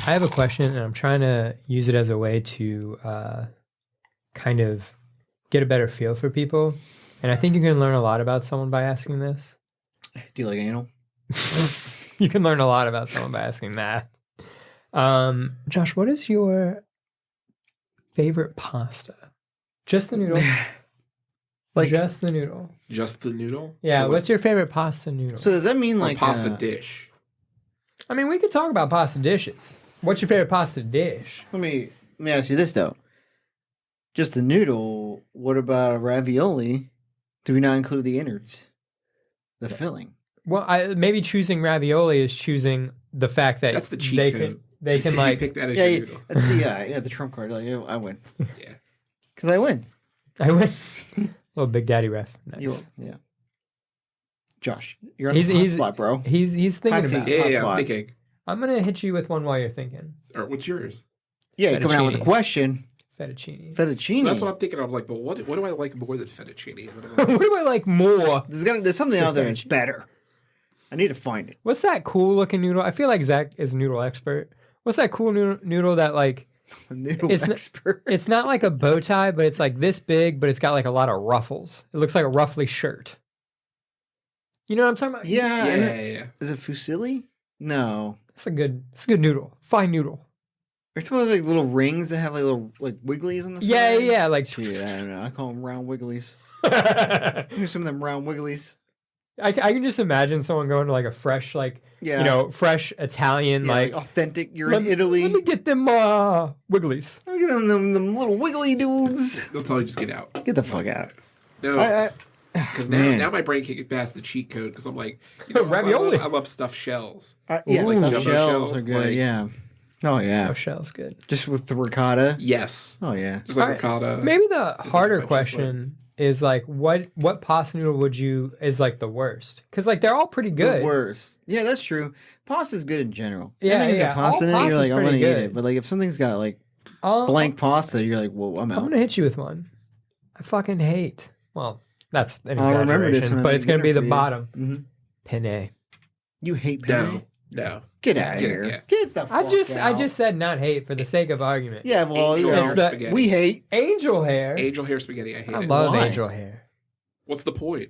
I have a question, and I'm trying to use it as a way to kind of get a better feel for people. And I think you can learn a lot about someone by asking this. Do you like anal? You can learn a lot about someone by asking that. Josh, what is your favorite pasta? Just the noodle. Like just the noodle. Just the noodle? Yeah, So what's your favorite pasta noodle? So does that mean or like pasta dish? I mean, we could talk about pasta dishes. What's your favorite pasta dish? Let me ask you this though. Just the noodle. What about a ravioli? Do we not include the innards, the filling? Well, maybe choosing ravioli is choosing the fact that That's the cheat code. They can like pick that as your noodle. That's the the trump card. Like, I win. Yeah. Because I win. I went little Big Daddy ref. Nice. Yeah. Josh, you're on the hot spot, bro. He's thinking about it. Yeah, I'm thinking. I'm gonna hit you with one while you're thinking. Or what's yours? Yeah, you're coming out with a question. Fettuccine. Fettuccine. So that's what I'm thinking. I'm like, but what do I like more than fettuccine? What do I like more? There's something out there that's better. I need to find it. What's that cool looking noodle? I feel like Zach is a noodle expert. What's that cool noodle that like? A noodle expert. It's not like a bow tie, but it's like this big, but it's got like a lot of ruffles. It looks like a ruffly shirt. You know what I'm talking about? Yeah. Is it fusilli? No. It's a good noodle. Fine noodle. Are you talking about like little rings that have like little like wigglies on the side? Yeah, like. Dude, I don't know. I call them round wigglies. Here's some of them round wigglies. I can just imagine someone going to like a fresh, like, fresh Italian, like authentic. You're in Italy. Let me get them wigglies. Let me get them little wiggly dudes. They'll tell you just get out. Get the fuck out. No. Because now my brain can't get past the cheat code because I'm like, ravioli. I love stuffed shells. Stuffed jumbo shells are good. like- Yeah. Oh yeah. Stuffed shell's good. Just with the ricotta. Yes. Oh yeah. Just like ricotta. Maybe the harder question is like, what pasta noodle is like the worst? Because like they're all pretty good. The worst. Yeah, that's true. Pasta's good in general. Yeah, Anything's got pasta in it, you're like, I want to eat good. it. But like, if something's got like blank pasta, you're like, whoa, I'm out. I'm gonna hit you with one. I fucking hate. Well, that's an I'll remember this exaggeration, when but I it's gonna make be the dinner for you. bottom. Mm-hmm. Penne. You hate penne? No. Get out of here. Yeah. Get the fuck out. I just said not hate for the sake of argument. Yeah, well, Angel hair the- spaghetti. we hate. Angel hair. Angel hair spaghetti. I hate I it. love Why? angel hair. What's the point?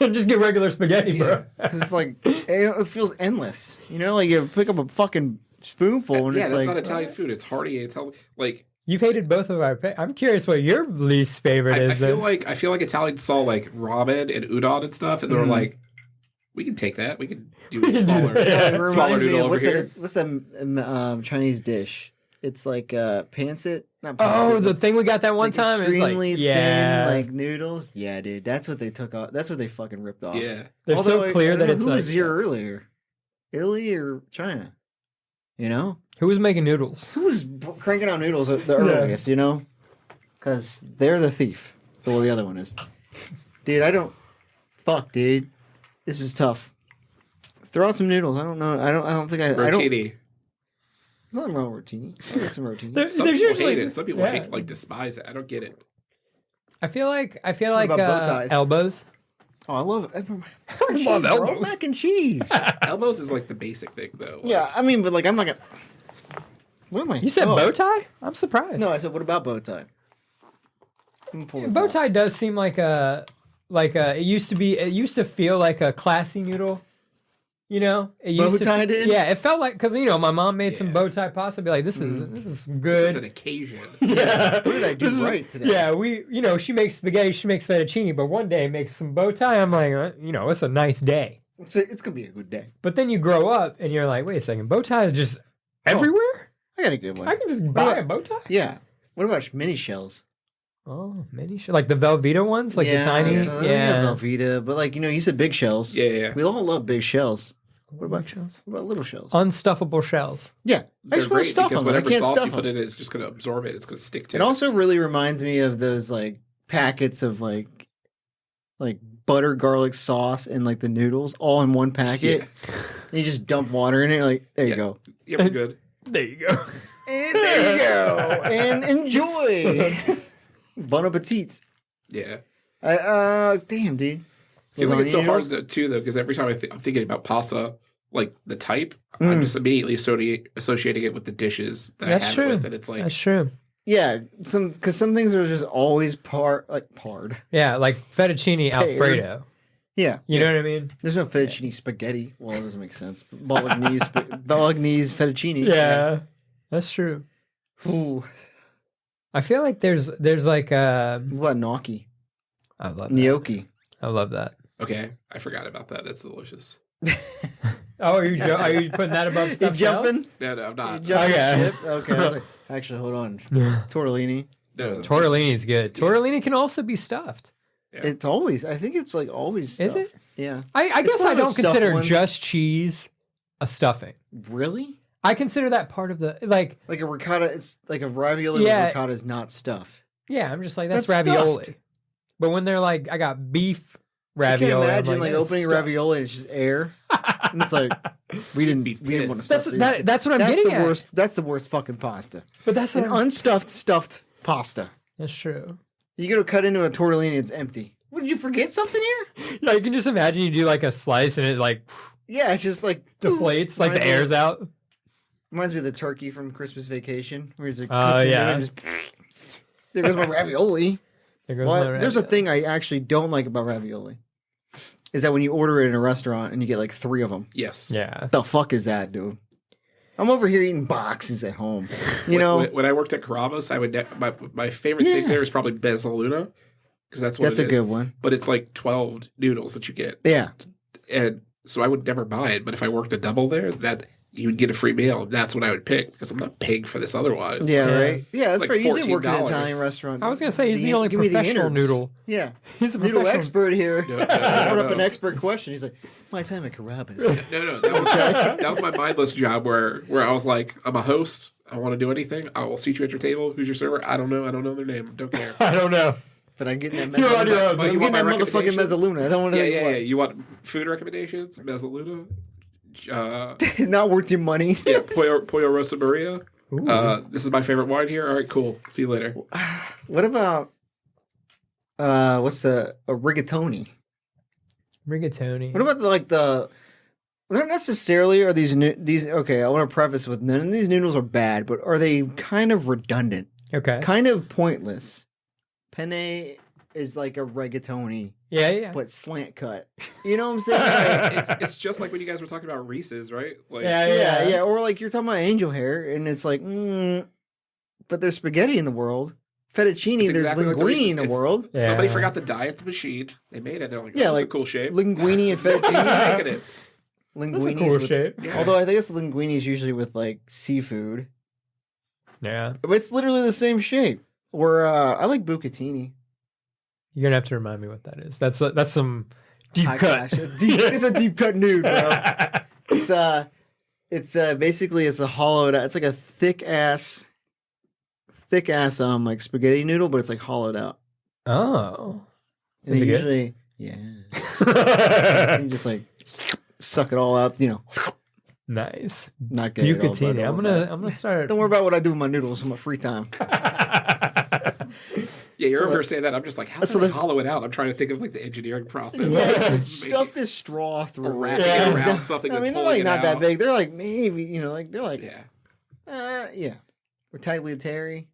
Just get regular spaghetti, bro. Because it's like, it feels endless. You know, like you pick up a fucking spoonful and Yeah, it's that's like. not Italian food. It's hearty. It's like You've hated both of our. I'm curious what your least favorite is. I feel like Italians saw like ramen and udon and stuff, and they were like, we can take that. We can do a smaller, It reminds smaller me noodle of over here. what's that Chinese dish? It's like pancit. Not Oh, pancit, the but thing we got that one time is like, extremely yeah, thin, like noodles. Yeah, dude, that's what they took off. That's what they fucking ripped off. Yeah, they're so clear that it's who like. was here earlier, Italy or China? You know, Who was making noodles? who was cranking out noodles the earliest? You know, because they're the thief. Well, the other one is. Dude, I don't. Fuck, dude, this is tough. Throw out some noodles. I don't know. I don't think I don't. rotini. There's nothing wrong with rotini. I get some rotini. Some There's people usually- hate it. Some people yeah. despise it. I don't get it. I feel like about bow ties? elbows. Oh, I love it. I love elbows. Mac and cheese. Elbows is like the basic thing, though. Yeah, I mean, but like, I'm not gonna. What am I? You said bow tie? I'm surprised. No, I said, what about bow tie? Let me pull this Bow out. tie does seem like a it used to feel like a classy noodle. You know, it used Bow tie did? Yeah, it felt like because my mom made some Yeah. bow tie pasta. Be like, this is This good. is an occasion. Yeah. What did I do right today? Yeah, she makes spaghetti, she makes fettuccine, but one day makes some bow tie. I'm like, it's a nice day. It's gonna be a good day. But then you grow up and you're like, wait a second, bow tie is just everywhere? I got a good one. I can just buy a bow tie? Yeah. What about mini shells? Oh, many like the Velveeta ones, like the tiny. So yeah, Velveeta, but like you said, big shells. Yeah. We all love big shells. What about shells? What about little shells? Unstuffable shells. Yeah, I just want to stuff because them. I whatever can't sauce stuff you put them. in it is just going to absorb it. It's going to stick to It also really reminds me of those like packets of like butter garlic sauce and like the noodles all in one packet. Yeah. And you just dump water in it. Like there you go. Yeah, we're good. There you go. And there you go. And enjoy. Bon appetit. Yeah. Damn, dude. I feel like it's so Lasagna hard noodles? too, though, because every time I'm thinking about pasta, like the type, I'm just immediately associating it with the dishes that I have it with, and it's like that's true. Yeah, because some things are just always pard. Yeah, like fettuccine Alfredo. Yeah, You know what I mean? there's no fettuccine spaghetti. Well, it doesn't make sense. Bolognese fettuccine. Yeah, that's true. Ooh, I feel like there's like what gnocchi? I love that. Gnocchi. I love that. okay, I forgot about that. That's delicious. Oh, are you putting that above You stuff? jumping? No, I'm not. You jumping Okay. ship? Okay. I was like, actually, hold on. Tortellini. No, Tortellini's good. Tortellini can also be stuffed. Yeah. It's always. I think it's like always. Stuff. Is it? Yeah. I It's guess one I of the don't stuffed consider ones. just cheese a stuffing. Really? I consider that part of the like. Like a ricotta. It's like a ravioli Yeah. with ricotta is not stuffed. Yeah, I'm just like that's That's ravioli. stuffed. But when they're like, I got beef I ravioli. can't I'm imagine like that's opening a stuffed. ravioli and it's just air. And it's like we didn't want to That's stuff these. that's what I'm That's getting the at. worst. That's the worst fucking pasta. But that's An what I'm, unstuffed stuffed pasta. that's true. You go to cut into a tortellini, it's empty. What, did you forget something here? Yeah, you can just imagine you do like a slice and it like Yeah, it's just like deflates, like the Reminds me- air's out. reminds me of the turkey from Christmas Vacation, where he's like, Oh, cuts into it yeah. and just there goes my ravioli. There goes Well, my there's a ravioli. thing I actually don't like about ravioli, is that when you order it in a restaurant and you get like 3 of them. Yes. Yeah. What the fuck is that, dude? I'm over here eating boxes at home. You know, when I worked at Carrabba's, I would my favorite thing Yeah. there is probably mezzaluna, because that's what that's it a is. good one. But it's like 12 noodles that you get, Yeah. and so I would never buy it. But if I worked a double there, that you would get a free meal. That's what I would pick, because I'm not paying for this otherwise. Yeah, Yeah. right. Yeah, that's like right. You did work in an $14. Italian restaurant. I was gonna say he's the only give me the professional innards. noodle. Yeah, He's the noodle professional expert here. No, Brought up an no. expert question. He's like, my time at Carrabba's. No, that was my mindless job where I was like, I'm a host. I want to do anything. I will seat you at your table. Who's your server? I don't know. I don't know their name. Don't care. I don't know. But I'm getting that You're on your own. I'm You getting want that my motherfucking recommendations? mezzaluna. I don't want to. Yeah. You want food recommendations? Mezzaluna. Not worth your money. Yeah, Pollo Rosa Maria. Ooh. This is my favorite wine here. All right, cool. See you later. What about what's the rigatoni? Rigatoni. What about not necessarily are these okay, I want to preface with none of these noodles are bad, but are they kind of redundant? Okay. Kind of pointless. Penne is like a rigatoni, Yeah. but slant cut. You know what I'm saying? It's just like when you guys were talking about Reese's, right? Like, Yeah. Or like you're talking about angel hair, and it's like, but there's spaghetti in the world. Fettuccine, it's there's exactly like the linguine Reese's. in the It's- world. Somebody Yeah. forgot to die at the machine. They made it. They're like, oh, Yeah, that's a like cool shape. Linguine and They're fettuccine. making it. That's a Linguine cool with, shape. Yeah. although I think it's linguine is usually with like seafood, Yeah. but it's literally the same shape. Or I like bucatini. You're gonna have to remind me what that is. That's some deep High cut. class. It's a deep cut nude, bro. It's basically it's a hollowed out. It's like a thick ass like spaghetti noodle, but it's like hollowed out. Oh. And Is it good? usually, yeah, you just like suck it all out. You know, Nice. not get it all, Bucatini. but I'm gonna start. Don't worry about what I do with my noodles in my free time. Yeah, you're So over the- here saying that. I'm just like, how so do they the- hollow it out? I'm trying to think of like the engineering process. Yeah, Make stuff it- this straw or through. wrapping Yeah. it around something. I and mean, they're pulling like it not that out. big. They're like maybe they're like Yeah. yeah. Or tagliatelle.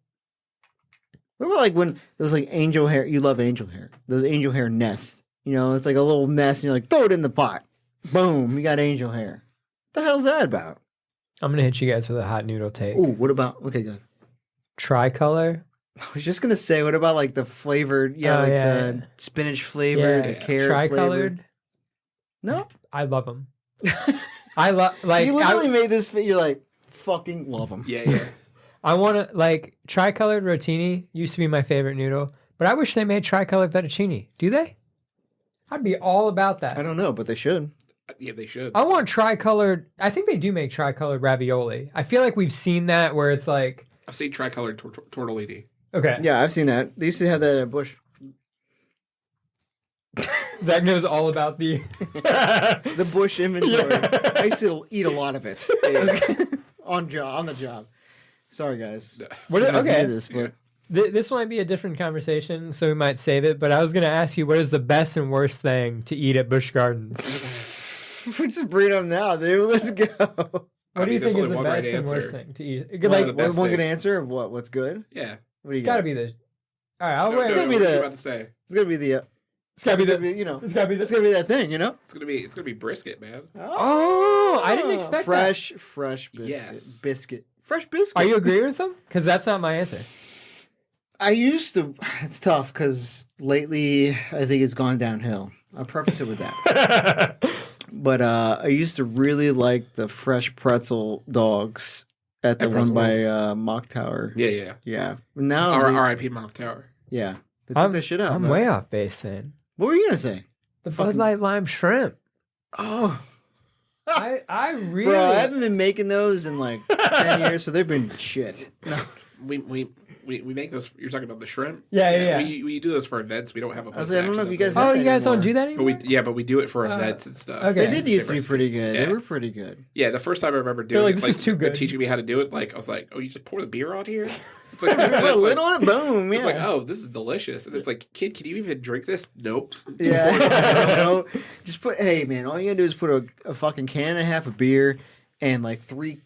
What about like when those like angel hair? You love angel hair. Those angel hair nests. You know, it's like a little nest, and you're like, throw it in the pot. Boom, you got angel hair. What the hell's that about? I'm gonna hit you guys with a hot noodle take. Oh, what about? Okay, good. Tricolor. I was just gonna say, what about like the flavored? Yeah, Oh, like yeah, the yeah. spinach flavor, the Yeah. carrot flavor. Tricolored. No, I love them. I love like you literally made this. You're like, fucking love them. Yeah. I want to like tricolored rotini used to be my favorite noodle, but I wish they made tricolored fettuccine. Do they? I'd be all about that. I don't know, but they should. Yeah, they should. I want tricolored. I think they do make tricolored ravioli. I feel like we've seen that where it's like, I've seen tricolored tortellini. okay, Yeah, I've seen that. They used to have that at Bush. Zach knows all about the. The Bush inventory. Yeah. I used to eat a lot of it on the job. Sorry, guys. What, I didn't okay, do this, but this might be a different conversation, so we might save it. But I was going to ask you, what is the best and worst thing to eat at Busch Gardens? Just bring them now, dude. Let's go. What do you think there's is the only one best right and worst answer. thing to eat? One of Like, the best one good thing. answer of what's good? Yeah. What do it's you got to got? be the. All right, I'll No, wait. no, gonna be what are you the- about to say? It's gonna be the. It's got to be the. You know. It's got to be It's the. gonna be that thing, you know. It's gonna be brisket, man. Oh, I didn't expect that. fresh biscuit. Yes. Biscuit. Fresh biscuit. Are you agreeing with them? Because that's not my answer. I used to. It's tough because lately I think it's gone downhill. I'll preface it with that. But I used to really like the fresh pretzel dogs at the At one Pretzel by Mock Tower. Yeah. Yeah. Now, R.I.P. Mock Tower. yeah, they took that shit out. I'm man. way off base then. What were you gonna say? The Fucking- Bud Light Lime Shrimp. Oh, I really. bro, I haven't been making those in like 10 years, so they've been shit. No. We make those. You're talking about the shrimp. Yeah. We do those for events. We don't have a. I was like, I don't know if you guys. Oh, have you that guys don't anymore. do that anymore? But we do it for events and stuff. okay. They did It's the used same to be pretty recipe. good. Yeah. They were pretty good. Yeah, the first time I remember They're doing like, it, this is too good. teaching me how to do it, like I was like, oh, you just pour the beer on here. It's like this, Put a that's lid like, on it, boom. Yeah. it's like, oh, this is delicious, and it's like, kid, can you even drink this? Nope. Yeah. No, just put. Hey, man, all you gotta do is put a fucking can and a half of beer and like 3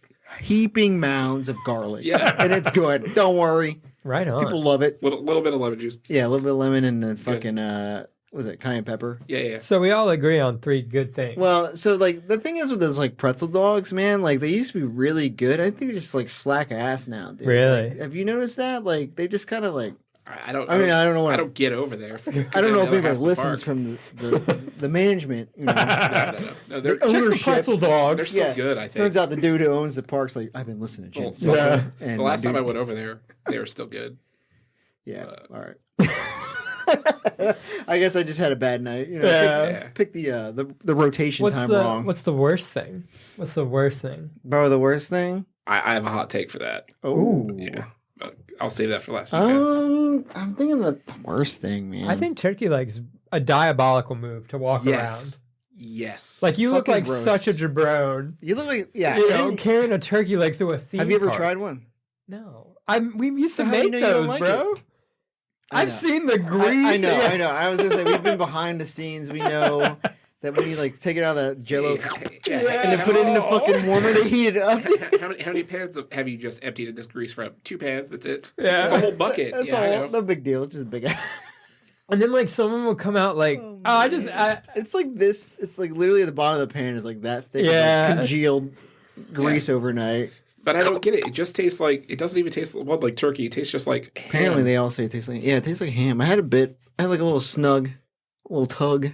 heaping mounds of garlic. Yeah. and it's good. Don't worry. Right on. People love it. Little bit of lemon juice. Yeah, a little bit of lemon and then fucking what was it, cayenne pepper? Yeah. So we all agree on 3 good things. Well, so like the thing is with those like pretzel dogs, man, like they used to be really good. I think they just like slack ass now, dude. Really? Like, have you noticed that? Like they just kind of like I don't. I mean, I don't know what I don't get over there. I don't know if anybody half the listens park. from the management. You know, No, they're, the ownership. pretzel dogs. they're still Yeah. good. I think. Turns out the dude who owns the park's like, I've been listening to Jen Well, Stoffer, yeah. and the last dude- time I went over there, they were still good. Yeah, all right. I guess I just had a bad night. You know, Yeah. pick the rotation What's time the wrong. What's the worst thing? What's the worst thing? Bro, the worst thing? I have a hot take for that. Oh, Yeah, but I'll save that for last weekend. I'm thinking the worst thing, man. I think turkey legs a diabolical move to walk Yes. around. Yes. Like you look Fucking like gross. such a jabron. you look like You know, and- carrying a turkey leg through a theme have you ever park. tried one? No. We used So to how do you make know you don't those, like bro. I I've know. seen the grease. I know, Yeah. I know. I was gonna say we've been behind the scenes. We know that when you like take it out of the Jello and then put it in the fucking warmer to heat it up. How many pans have you just emptied this grease from? 2 pans. That's it. Yeah. It's a whole bucket. That's yeah, I all. know. No big deal. It's just a big. And then like someone will come out like, It's like this. It's like literally at the bottom of the pan is like that thick. Yeah. Of, like, congealed grease overnight. But I don't get it. It just tastes like it doesn't even taste like turkey. It tastes just like ham. Apparently, they all say it tastes like it tastes like ham. I had like a little snug, a little tug,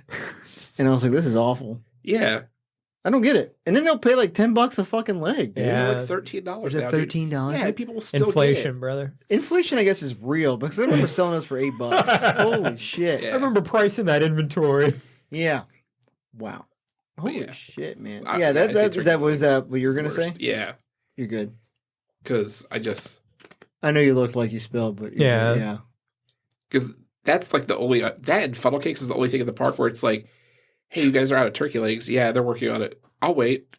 and I was like, this is awful. Yeah. I don't get it. And then they'll pay like $10 a fucking leg, dude. Yeah. They're like $13 Is it now, dude. $13? Yeah, people will still inflation, brother. Inflation, I guess, is real because I remember selling those for $8. Holy shit! Yeah. I remember pricing that inventory. Yeah. Wow. Holy yeah. shit, man. I- Yeah, I say is that was that what you were It's gonna the say? worst. Yeah, You're good. because I know you looked like you spilled, but you're Yeah. good, yeah. because that's like the only that and funnel cakes is the only thing in the park where it's like, hey, you guys are out of turkey legs. Yeah, they're working on it. I'll wait.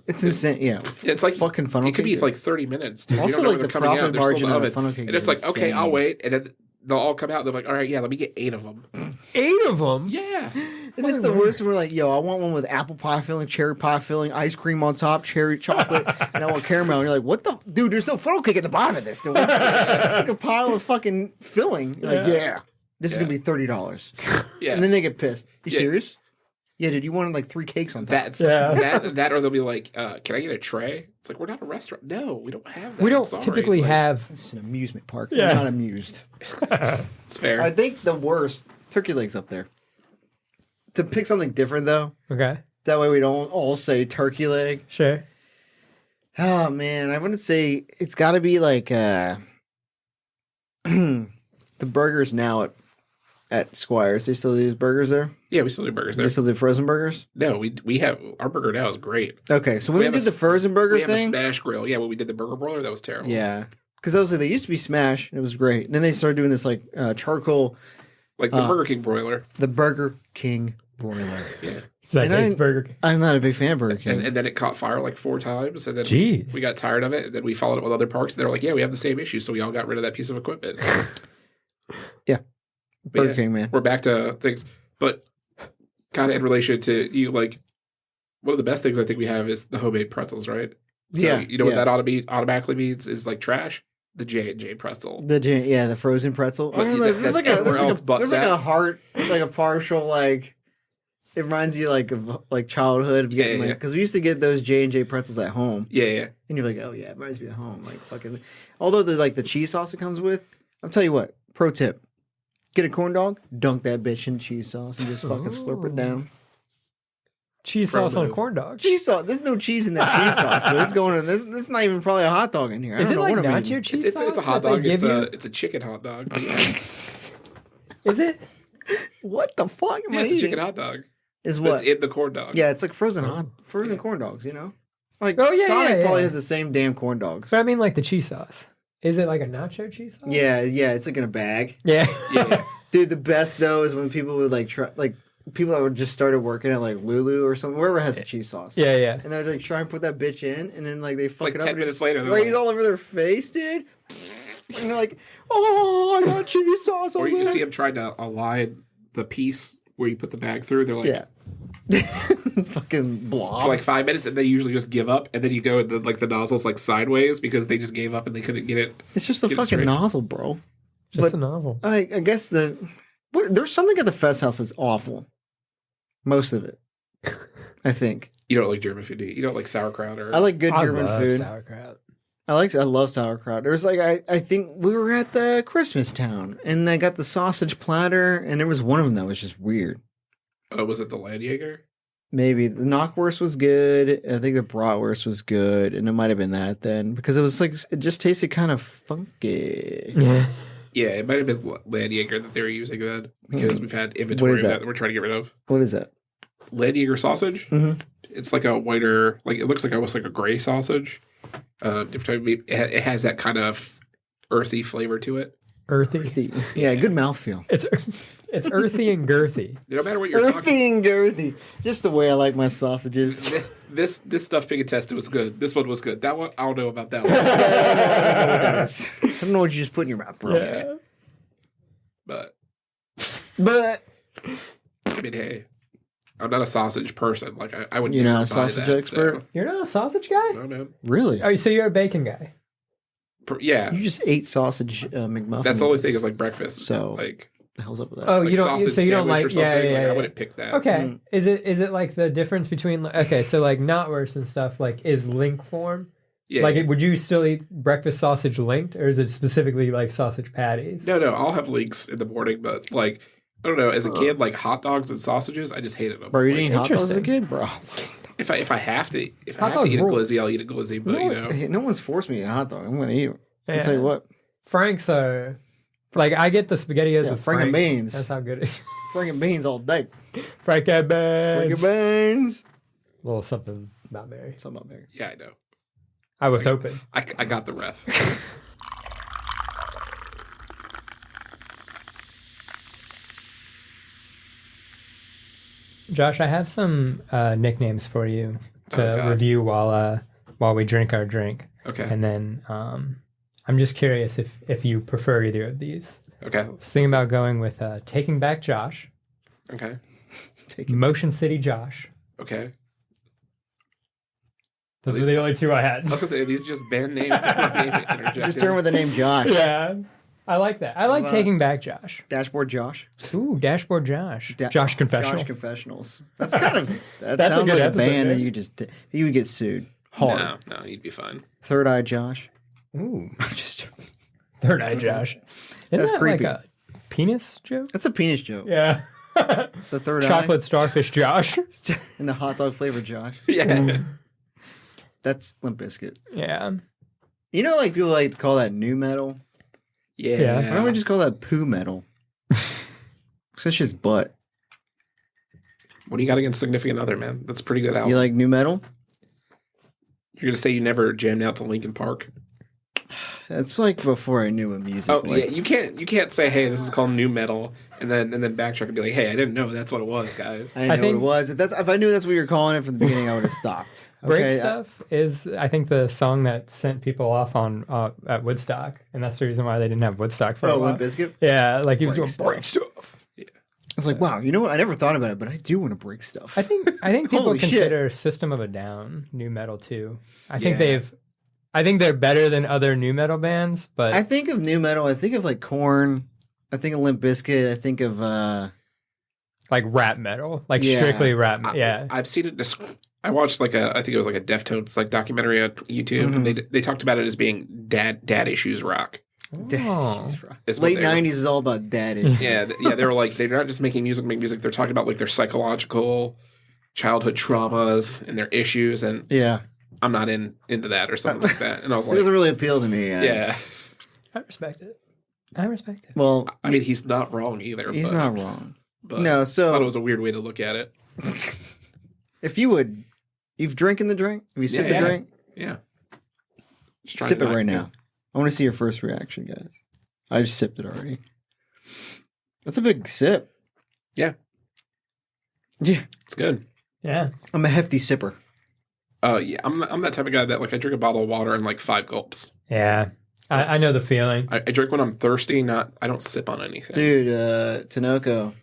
It's insane. Yeah, It's like fucking funnel. It could be cake. like 30 minutes. Dude. Also, you don't know like when the they're coming profit out. They're still in margin the of a oven. funnel cake. And it's is like, okay, I'll insane. wait, and then they'll all come out. They're like, all right, yeah, let me get 8 of them. 8 of them. Yeah, And it's the worst. We're like, yo, I want one with apple pie filling, cherry pie filling, ice cream on top, cherry chocolate, and I want caramel. And you're like, what the dude? There's no funnel cake at the bottom of this, dude. It's like a pile of fucking filling. You're like, yeah, this is gonna be $30. yeah. And then they get pissed. You Yeah. serious? Yeah, dude, you wanted like 3 cakes on top. That, or they'll be like, can I get a tray? It's like, we're not a restaurant. No, we don't have that. We I'm don't sorry. typically Like, have. This is an amusement park. Yeah. I'm not amused. It's fair. I think the worst turkey legs up there. To pick something different though, Okay, that way we don't all say turkey leg. sure. Oh man, I wouldn't say it's got to be like the burgers now at Squires. They still use burgers there. Yeah, we still do burgers They there. still do frozen burgers. No, we have our burger now is great. Okay, so when We we have did a the frozen burger We have a thing, smash grill. Yeah, when we did the burger broiler, that was terrible. yeah, because I was like they used to be smash and it was great. And then they started doing this like charcoal, Like the Burger King broiler. the Burger King broiler. Yeah. That And makes I- Burger King. I'm not a big fan of Burger King. And then it caught fire like 4 times. And then Jeez. we got tired of it. And then we followed it with other parks. And they're like, yeah, we have the same issue. So we all got rid of that piece of equipment. Yeah. But Burger yeah, King, man. We're back to things. But kind of in relation to you, like, one of the best things I think we have is the homemade pretzels, right? So Yeah, you know what that automatically means is like trash. The J&J pretzel. The frozen pretzel. But There's like a heart, like a partial like. It reminds you like of like childhood of getting because we used to get those J&J pretzels at home. Yeah. And you're like, oh yeah, it reminds me of home. Like fucking. Although the cheese sauce it comes with, I'll tell you what. Pro tip: get a corn dog, dunk that bitch in cheese sauce, and just fucking slurp it down. Cheese sauce on corn dogs. Cheese sauce. There's no cheese in that cheese sauce, but it's going in. There's not even probably a hot dog in here. Is it like nacho cheese sauce? It's a hot dog. It's a chicken hot dog. Is it? What the fuck? It's a chicken hot dog. Is what? It's in the corn dog. Yeah, it's like frozen corn dogs, you know? Like Sonic probably has the same damn corn dogs. But I mean like the cheese sauce. Is it like a nacho cheese sauce? Yeah, it's like in a bag. Yeah. Dude, the best though is when people would like try people that would just started working at like Lulu or something, wherever has the cheese sauce. Yeah. And they'd like try and put that bitch in and then like they fuck it up 10 minutes later sprays all over their face, dude. And they're like, oh, I got cheese sauce on Or you there. see them trying to align the piece where you put the bag through. They're like, it's fucking blob. For like 5 minutes, and they usually just give up, and then you go the nozzle's like sideways because they just gave up and they couldn't get it. It's just a fucking nozzle, bro. Just a nozzle. I guess there's something at the Fest House that's awful. Most of it, I think. You don't like German food, do you? You don't like sauerkraut or? I like good German food. Sauerkraut. I love sauerkraut. There was like I think we were at the Christmas town and I got the sausage platter and there was one of them that was just weird. Was it the Landjaeger? Maybe the knockwurst was good. I think the bratwurst was good, and it might have been that then because it was like it just tasted kind of funky. Yeah, it might have been Landjaeger that they were using then because we've had inventory of that we're trying to get rid of. What is that? Landjaeger sausage. Mm-hmm. It's like a whiter, like it looks like almost like a gray sausage. It has that kind of earthy flavor to it. Earthy. Yeah, good mouthfeel. It's earthy and girthy. No matter what you're earthy talking. And girthy. Just the way I like my sausages. This stuffed pig intestine was good. This one was good. That one, I don't know about that one. I don't know what you just put in your mouth, bro. Yeah. But I mean, hey, I'm not a sausage person. Like I wouldn't. You're not a buy sausage that, expert? So. You're not a sausage guy? No, man. Really? Oh, so you're a bacon guy? Yeah. You just ate sausage McMuffins. That's the only thing is like breakfast. So like. The hell's up with that? Oh, like you don't. So you don't like? Or something. Yeah. I wouldn't pick that. Okay. Is it like the difference between? Okay, so like knotwurst and stuff like is link form. Yeah. Like, would you still eat breakfast sausage linked, or is it specifically like sausage patties? No. I'll have links in the morning, but like I don't know. As a kid, like hot dogs and sausages, I just hated them. Bro, you like, didn't eat hot dogs as a kid, bro? If I have to eat a rule. glizzy, I'll eat a glizzy. But you know, Hey, no one's forced me to eat a hot dog. I'm gonna eat them. Yeah. I'll tell you what. Franks are like I get the SpaghettiOs with Frank and Franks. beans. That's how good it is. Frank and beans all day. Frank and Frank beans. and beans. A little something about Mary. Something about Mary. yeah, I know. I was hoping. I got the ref. Josh, I have some nicknames for you to review while we drink our drink. Okay. And then I'm just curious if you prefer either of these. Okay. I was thinking about going with Taking Back Josh, Okay. Motion City Josh. Okay. Those were the only two I had. I was gonna say these are just band names. Just turn with the name Josh. Yeah. I like that. I like Taking Back Josh. Dashboard Josh. Ooh, Dashboard Josh. Josh Confessional. Josh Confessionals. That's kind of that That's a sounds good like episode, a band yeah. that you would get sued hard. No, you'd be fine. Third Eye Josh. Ooh. Just Third Eye Josh. Isn't That's that creepy. like a penis joke? That's a penis joke. Yeah. The third Chocolate starfish Josh. eye and the hot dog flavor Josh. Yeah. That's Limp Bizkit. Yeah. You know, like people like to call that new metal. Yeah. Why don't we just call that poo metal? Because that's just butt. What do you got against Significant Other, man? That's a pretty good album. You like new metal? You're gonna say you never jammed out to Linkin Park? That's like before I knew what music Oh was. yeah, you can't say, hey, this is called new metal, and then backtrack and be like, hey, I didn't know that's what it was, guys. I didn't know what it was. If I knew that's what you were calling it from the beginning, I would have stopped. Break Stuff is, I think, the song that sent people off on at Woodstock, and that's the reason why they didn't have Woodstock for a while. Limp Bizkit? Yeah, like he was Break doing Break Stuff. Yeah. was like, wow, you know what? I never thought about it, but I do want to break stuff. I think people Holy shit. consider System of a Down new metal too. I think Yeah. I think they're better than other new metal bands, but I think of new metal. I think of like Korn. I think of Limp Bizkit. I think of like rap metal, like Yeah. strictly rap. Yeah, I've seen it. I watched I think it was like a Deftones like documentary on YouTube, and they talked about it as being dad issues rock. Oh. Is what late they were- '90s is all about daddy. Yeah, they were like they're not just making music. They're talking about like their psychological childhood traumas and their issues, and Yeah, I'm not into that or something like that. And I was it like, doesn't really appeal to me. yeah. I respect it. I respect it. Well, I mean, he's not wrong either. he's but, not wrong. But No, I so thought it was a weird way to look at it. if you would, you've drinking the drink. Have you sipped Yeah. the drink? Yeah. Just trying Sip to it not- right now. I want to see your first reaction, guys. I just sipped it already. That's a big sip. Yeah. Yeah, It's good. Yeah. I'm a hefty sipper. Yeah, I'm that type of guy that like I drink a bottle of water in like 5 gulps. Yeah. I know the feeling. I drink when I'm thirsty. I don't sip on anything. Dude, Tinoco.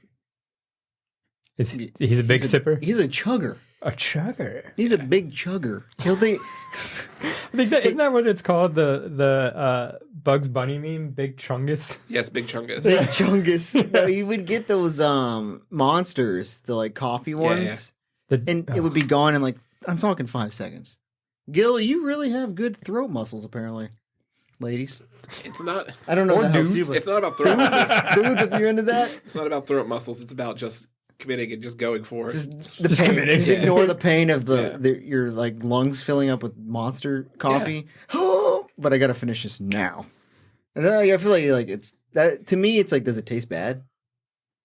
He's a big sipper. He's a chugger. A chugger. He's a big chugger. He'll think I think isn't that what it's called? The Bugs Bunny meme, Big Chungus. Yes, Big Chungus. big chungus. No, he would get those monsters, the like coffee ones, and it would be gone in like I'm talking 5 seconds. Gil, you really have good throat muscles, apparently, ladies. It's not. I don't know Or if that helps dudes. you, It's not about throat. muscles. dudes, if you're into that, It's not about throat muscles. It's about just committing and just going for it. just the Just pain. committing. Just ignore the pain of Yeah. your like lungs filling up with monster coffee. But I gotta finish this now. And then I feel like it's that to me. It's like, does it taste bad?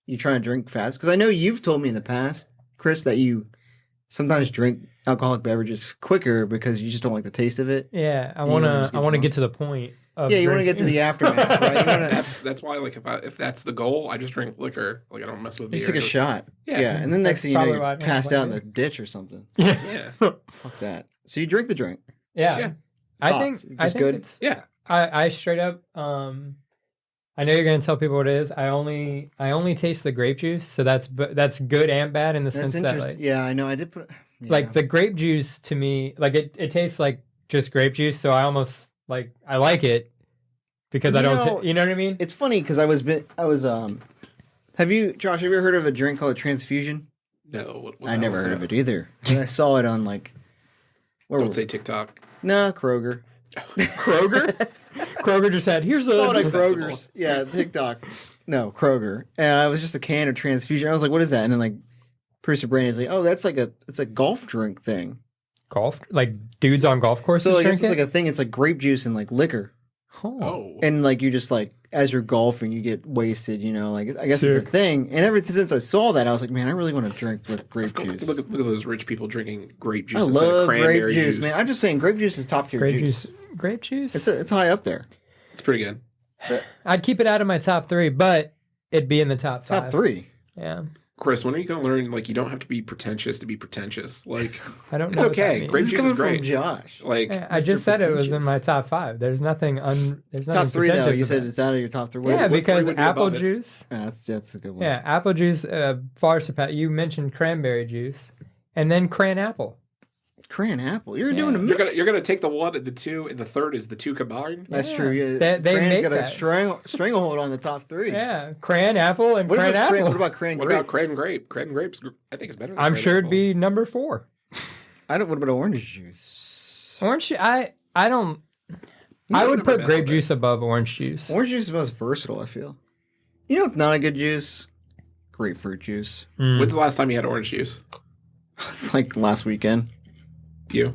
You try and drink fast because I know you've told me in the past, Chris, that you sometimes drink alcoholic beverages quicker because you just don't like the taste of it. Yeah, I You want wanna to. just I get want to drunk. get to the point. Of Yeah, you want to drinking. get to the aftermath, right? You wanna, That's why like if that's the goal, I just drink liquor. Like I don't mess with beer. just take a shot. Yeah. Yeah, and then next That's thing you know, probably you're why I passed don't out in like the ditch or something. Yeah. Yeah. Fuck that. So you drink the drink. Yeah. Yeah. I Thoughts? think Just good? it's Yeah. I straight up I know you're gonna tell people what it is. I only taste the grape juice, so that's good and bad in the That's sense that interesting. like, Yeah, I know. I did put yeah. like the grape juice to me, like it tastes like just grape juice, so I almost like I like it because I You don't know, you know what I mean? It's funny because I was have you, Josh, have you ever heard of a drink called a transfusion? No. I never heard of it either. And I saw it on like where Don't were say we? TikTok. No, Kroger. Kroger? Kroger just had here's Saw it a on acceptable. Kroger's. Yeah, TikTok. No, Kroger. It was just a can of transfusion. I was like, what is that? And then like producer Brandon's like, oh, that's like it's a golf drink thing. golf like dudes on golf courses So I guess drink it's it? like a thing. It's like grape juice and like liquor. Oh. And like you just like as you're golfing, you get wasted. You know, like I guess it's Sick. a thing. And ever since I saw that, I was like, man, I really want to drink with grape juice. Look at those rich people drinking grape juice I instead of love cranberry grape juice, man. I'm just saying, grape juice is top tier grape juice. juice. Grape juice? It's high up there. It's pretty good. I'd keep it out of my top 3, but it'd be in the top 5. Top 3. Yeah. Chris, when are you going to learn, like, you don't have to be pretentious to be pretentious? Like, I don't know. It's what that okay. means. Grape This is juice coming is great. from Josh. like, Yeah, I Mr. just said it was in Pretentious. my top 5. There's nothing Top 3 though. pretentious You said about it. it's out of your top 3. Yeah, what three because would be apple above it? juice. That's a good one. Yeah, apple juice far surpass. You mentioned cranberry juice, and then cran apple. Cran apple. You're Yeah. doing a mix. you're gonna take the 1 and the 2, and the third is the 2 combined? That's Yeah. true. Yeah, They Cran's make got that. a stranglehold on the top 3. Yeah, cran apple and What, if cran it's apple. cran, what about cran What grape? about cran grape? Cran grapes, I think it's better than I'm cran sure it'd apple. be number 4. What about orange juice? Orange juice. I don't. I I've would never put messed grape with it. juice above orange juice. Orange juice is the most versatile, I feel. You know it's not a good juice? Grapefruit juice. When's the last time you had orange juice? Like last weekend. You?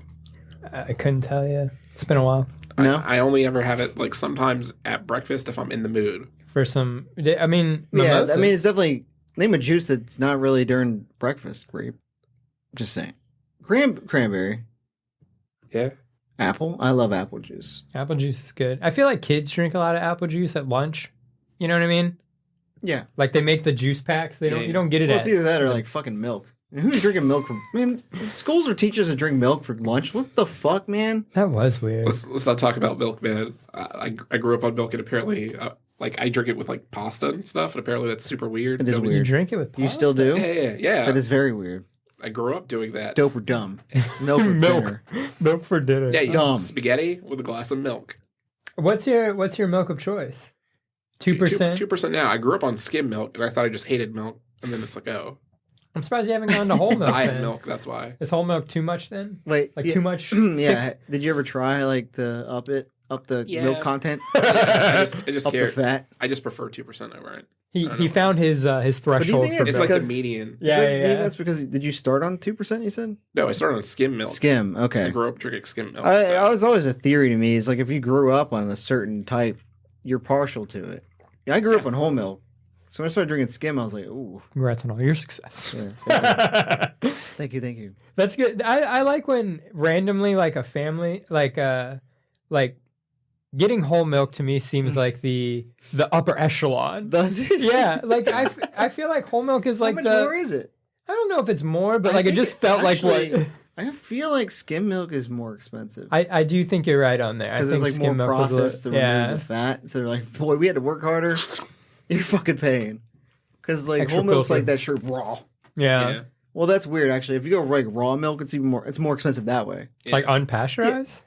I couldn't tell you. It's been a while. No? I only ever have it, like, sometimes at breakfast if I'm in the mood. For some, I mean, Yeah, mimosas. I mean, it's definitely name a juice that's not really during breakfast. Grape, just saying. Cranberry, Yeah. apple. I love apple juice. apple juice is good. I feel like kids drink a lot of apple juice at lunch. You know what I mean? Yeah, Like they make the juice packs. They don't. Yeah. You don't get it well, at. it's either that or like fucking milk. And who's drinking milk for? Man, schools are teachers that drink milk for lunch. What the fuck, man? That was weird. Let's not talk about milk, man. I grew up on milk, and apparently Like I drink it with like pasta and stuff, and apparently that's super weird. It is Nobody's- You weird. drink it with pasta? You still do? Yeah. That is very weird. I grew up doing that. Dope or dumb? Milk or Milk. dinner? Milk for dinner. Yeah, you Dumb. spaghetti with a glass of milk. What's your milk of choice? 2%? 2% now. I grew up on skim milk, and I thought I just hated milk, and then it's like, oh, I'm surprised you haven't gone to whole milk. diet then. milk. That's why. Is whole milk too much then? Wait, Like yeah. too much? Yeah. Did you ever try like to up the Yeah. milk content, I just up the care. fat? I just prefer 2% over it. He I don't know. found his threshold think for it's It's milk. like the because- median. Yeah, Do you think yeah. that's because did you start on 2%? You said No, I started on skim milk. skim. I Okay. grew up drinking skim milk. I so- was always a theory to me is like if you grew up on a certain type, you're partial to it. Yeah, I grew up on whole milk, so when I started drinking skim, I was like, ooh, Congrats on all your success. yeah, thank you. That's good. I like when randomly like a family like getting whole milk to me seems like the upper echelon. Does it? Yeah, like I feel like whole milk is like How much the more is it? I don't know if it's more, but I like it think just felt like actually- what I feel like skim milk is more expensive. I do think you're right on there. I Because think there's like skim more milk was a- processed to remove yeah. the fat. So they're like, boy, we had to work harder. You're fucking paying. Because like Extra whole milk's filter. like that shit raw. Yeah. yeah. Well, that's weird actually. If you go like raw milk, it's even more. It's more expensive that way. Like unpasteurized?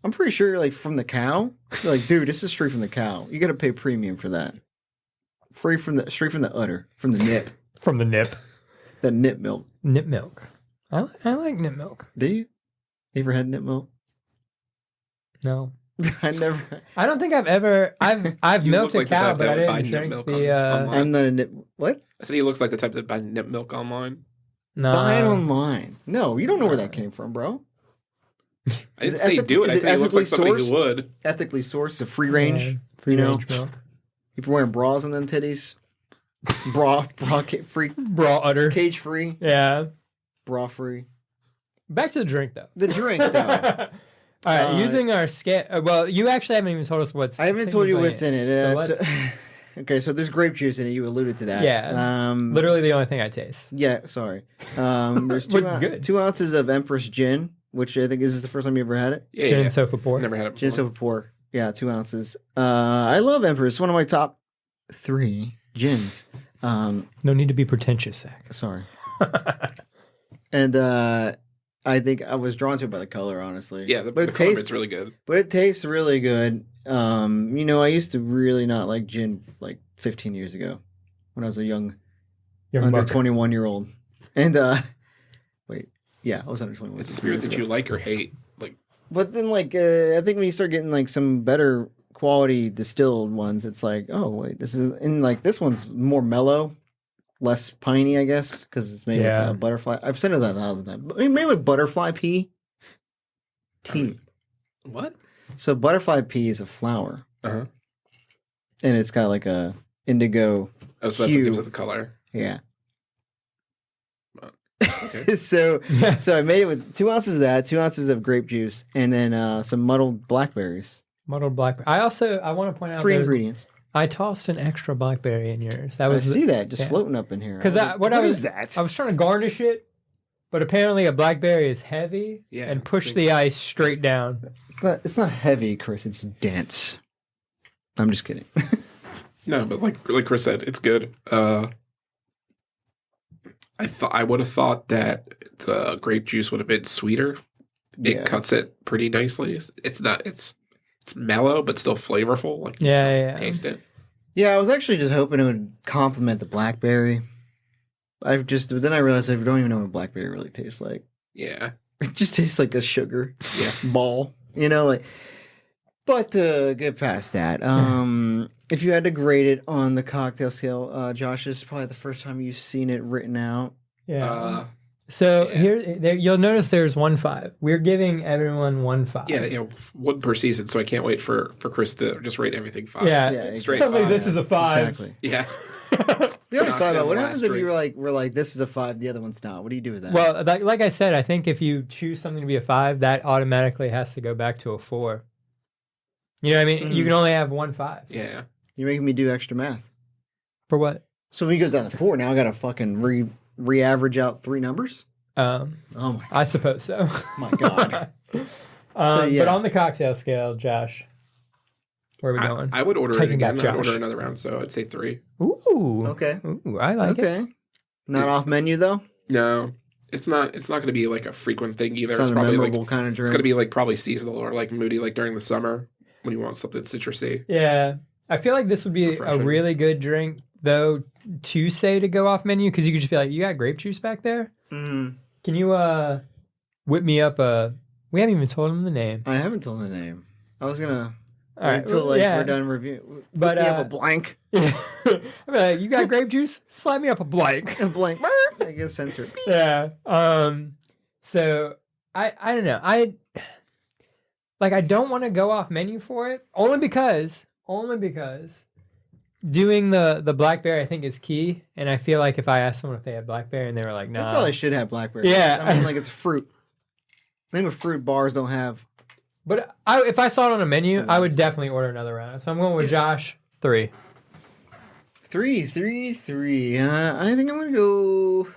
I'm pretty sure like from the cow. You're like, dude, this is straight from the cow. You got to pay premium for that. Straight from the udder, from the nip, From the nip. the nip milk. Nip milk. I like nip milk. Do you? You ever had nip milk? No. I never. I don't think I've You milked look a like the cow, type but that I would buy didn't nip drink milk the online. I'm not a nip. What? I said he looks like the type that buy nip milk online. no. Buy it online. No, you don't know where that came from, bro. I Is didn't it say ethic- do it. I is it said he looks like ethically somebody who sourced? would. Ethically sourced, a free range. Yeah, free you know? range milk. People wearing bras on them titties. Free, Raw udder. cage free, Yeah. bra free. Back to the drink though. The drink though. All right, using our scale. Well, you actually haven't even told us what's. I haven't told you technically what's in it. So Okay, so there's grape juice in it. You alluded to that. Yeah. Literally the only thing I taste. Yeah, sorry. There's Which is good. 2 ounces of Empress gin, which I think is this the first time you ever had it. Yeah, Gin yeah. and sofa pour. Never had it Gin before. sofa pour. Yeah, 2 ounces. I love Empress. It's one of my top 3 gins. No need to be pretentious, Zach. Sorry. And I think I was drawn to it by the color, honestly. Yeah, but the it color tastes it's really good. But it tastes really good. I used to really not like gin like 15 years ago when I was a young Young under buck. 21-year-old. And wait, yeah, I was under 21. It's a spirit that you like or hate. Like But then like I think when you start getting like some better quality distilled ones, it's like, oh wait, this one's more mellow, less piney, I guess, because it's made Yeah. with butterfly. I've said it that 1,000 times. But made with butterfly pea tea. what? So butterfly pea is a flower, Uh-huh. and it's got like a indigo. Oh, so that's what Hue. gives it the color. Yeah. Okay. so Yeah. I made it with 2 ounces of that, 2 ounces of grape juice, and then some muddled blackberries. Muddled blackberry. I want to point out 3 that ingredients. I tossed an extra blackberry in yours. That I was see that just yeah. floating up in here. because I was like, what what was is that? I was trying to garnish it, but apparently a blackberry is heavy Yeah, and push see. the ice straight down. It's not heavy, Chris. It's dense. I'm just kidding. No, but like Chris said, it's good. I would have thought that the grape juice would have been sweeter. It Yeah. cuts it pretty nicely. It's not. It's mellow but still flavorful. Like you Yeah, can yeah. taste it. Yeah, I was actually just hoping it would complement the blackberry. But then I realized I don't even know what blackberry really tastes like. Yeah, It just tastes like a sugar yeah. ball, But get past that. If you had to grade it on the cocktail scale, Josh, this is probably the first time you've seen it written out. Yeah. So yeah. there, you'll notice there's 1.5. We're giving everyone 1.5. Yeah, one per season. So I can't wait for Chris to just rate everything 5. Yeah. Straight Somebody, 5. this is a 5. Exactly. Yeah. We always thought about what the happens last if you drink. were like this is a 5, the other one's not. What do you do with that? Well, like I said, I think if you choose something to be a 5, that automatically has to go back to a 4. You know what I mean? You can only have 1.5. Yeah. You're making me do extra math. For what? So when he goes down to 4, now I got to fucking re-average out 3 numbers. Oh my! I suppose so. My God. But yeah. on the cocktail scale, Josh, Where are we going? I would order Taking it again. back I'd order Josh. another round, so I'd say 3. Ooh. Okay. Ooh, I like it. Okay. Not off menu though. No, it's not. It's not going to be like a frequent thing either. It's not It's a probably memorable like kind of it's drink. going to be like probably seasonal or like moody, like during the summer when you want something citrusy. Yeah. I feel like this would be a Refreshing. really good drink, though, to say to go off menu, because you could just be like, you got grape juice back there? Mm. Can you whip me up a... We haven't even told him the name. I haven't told the name. I was gonna All wait right, until like yeah. we're done review. But, We have a blank. I'd be like, you got grape juice? Slap me up a blank. A blank. I guess censor. Yeah. So I don't know. I don't want to go off menu for it only because doing the blackberry I think is key, and I feel like if I asked someone if they had blackberry and they were like, They nah, probably should have blackberry. Yeah. I mean, like it's a fruit. I think with fruit bars don't have. but if I saw it on a menu, I would definitely order another round. So I'm going with Josh 3. 3. I think I'm gonna go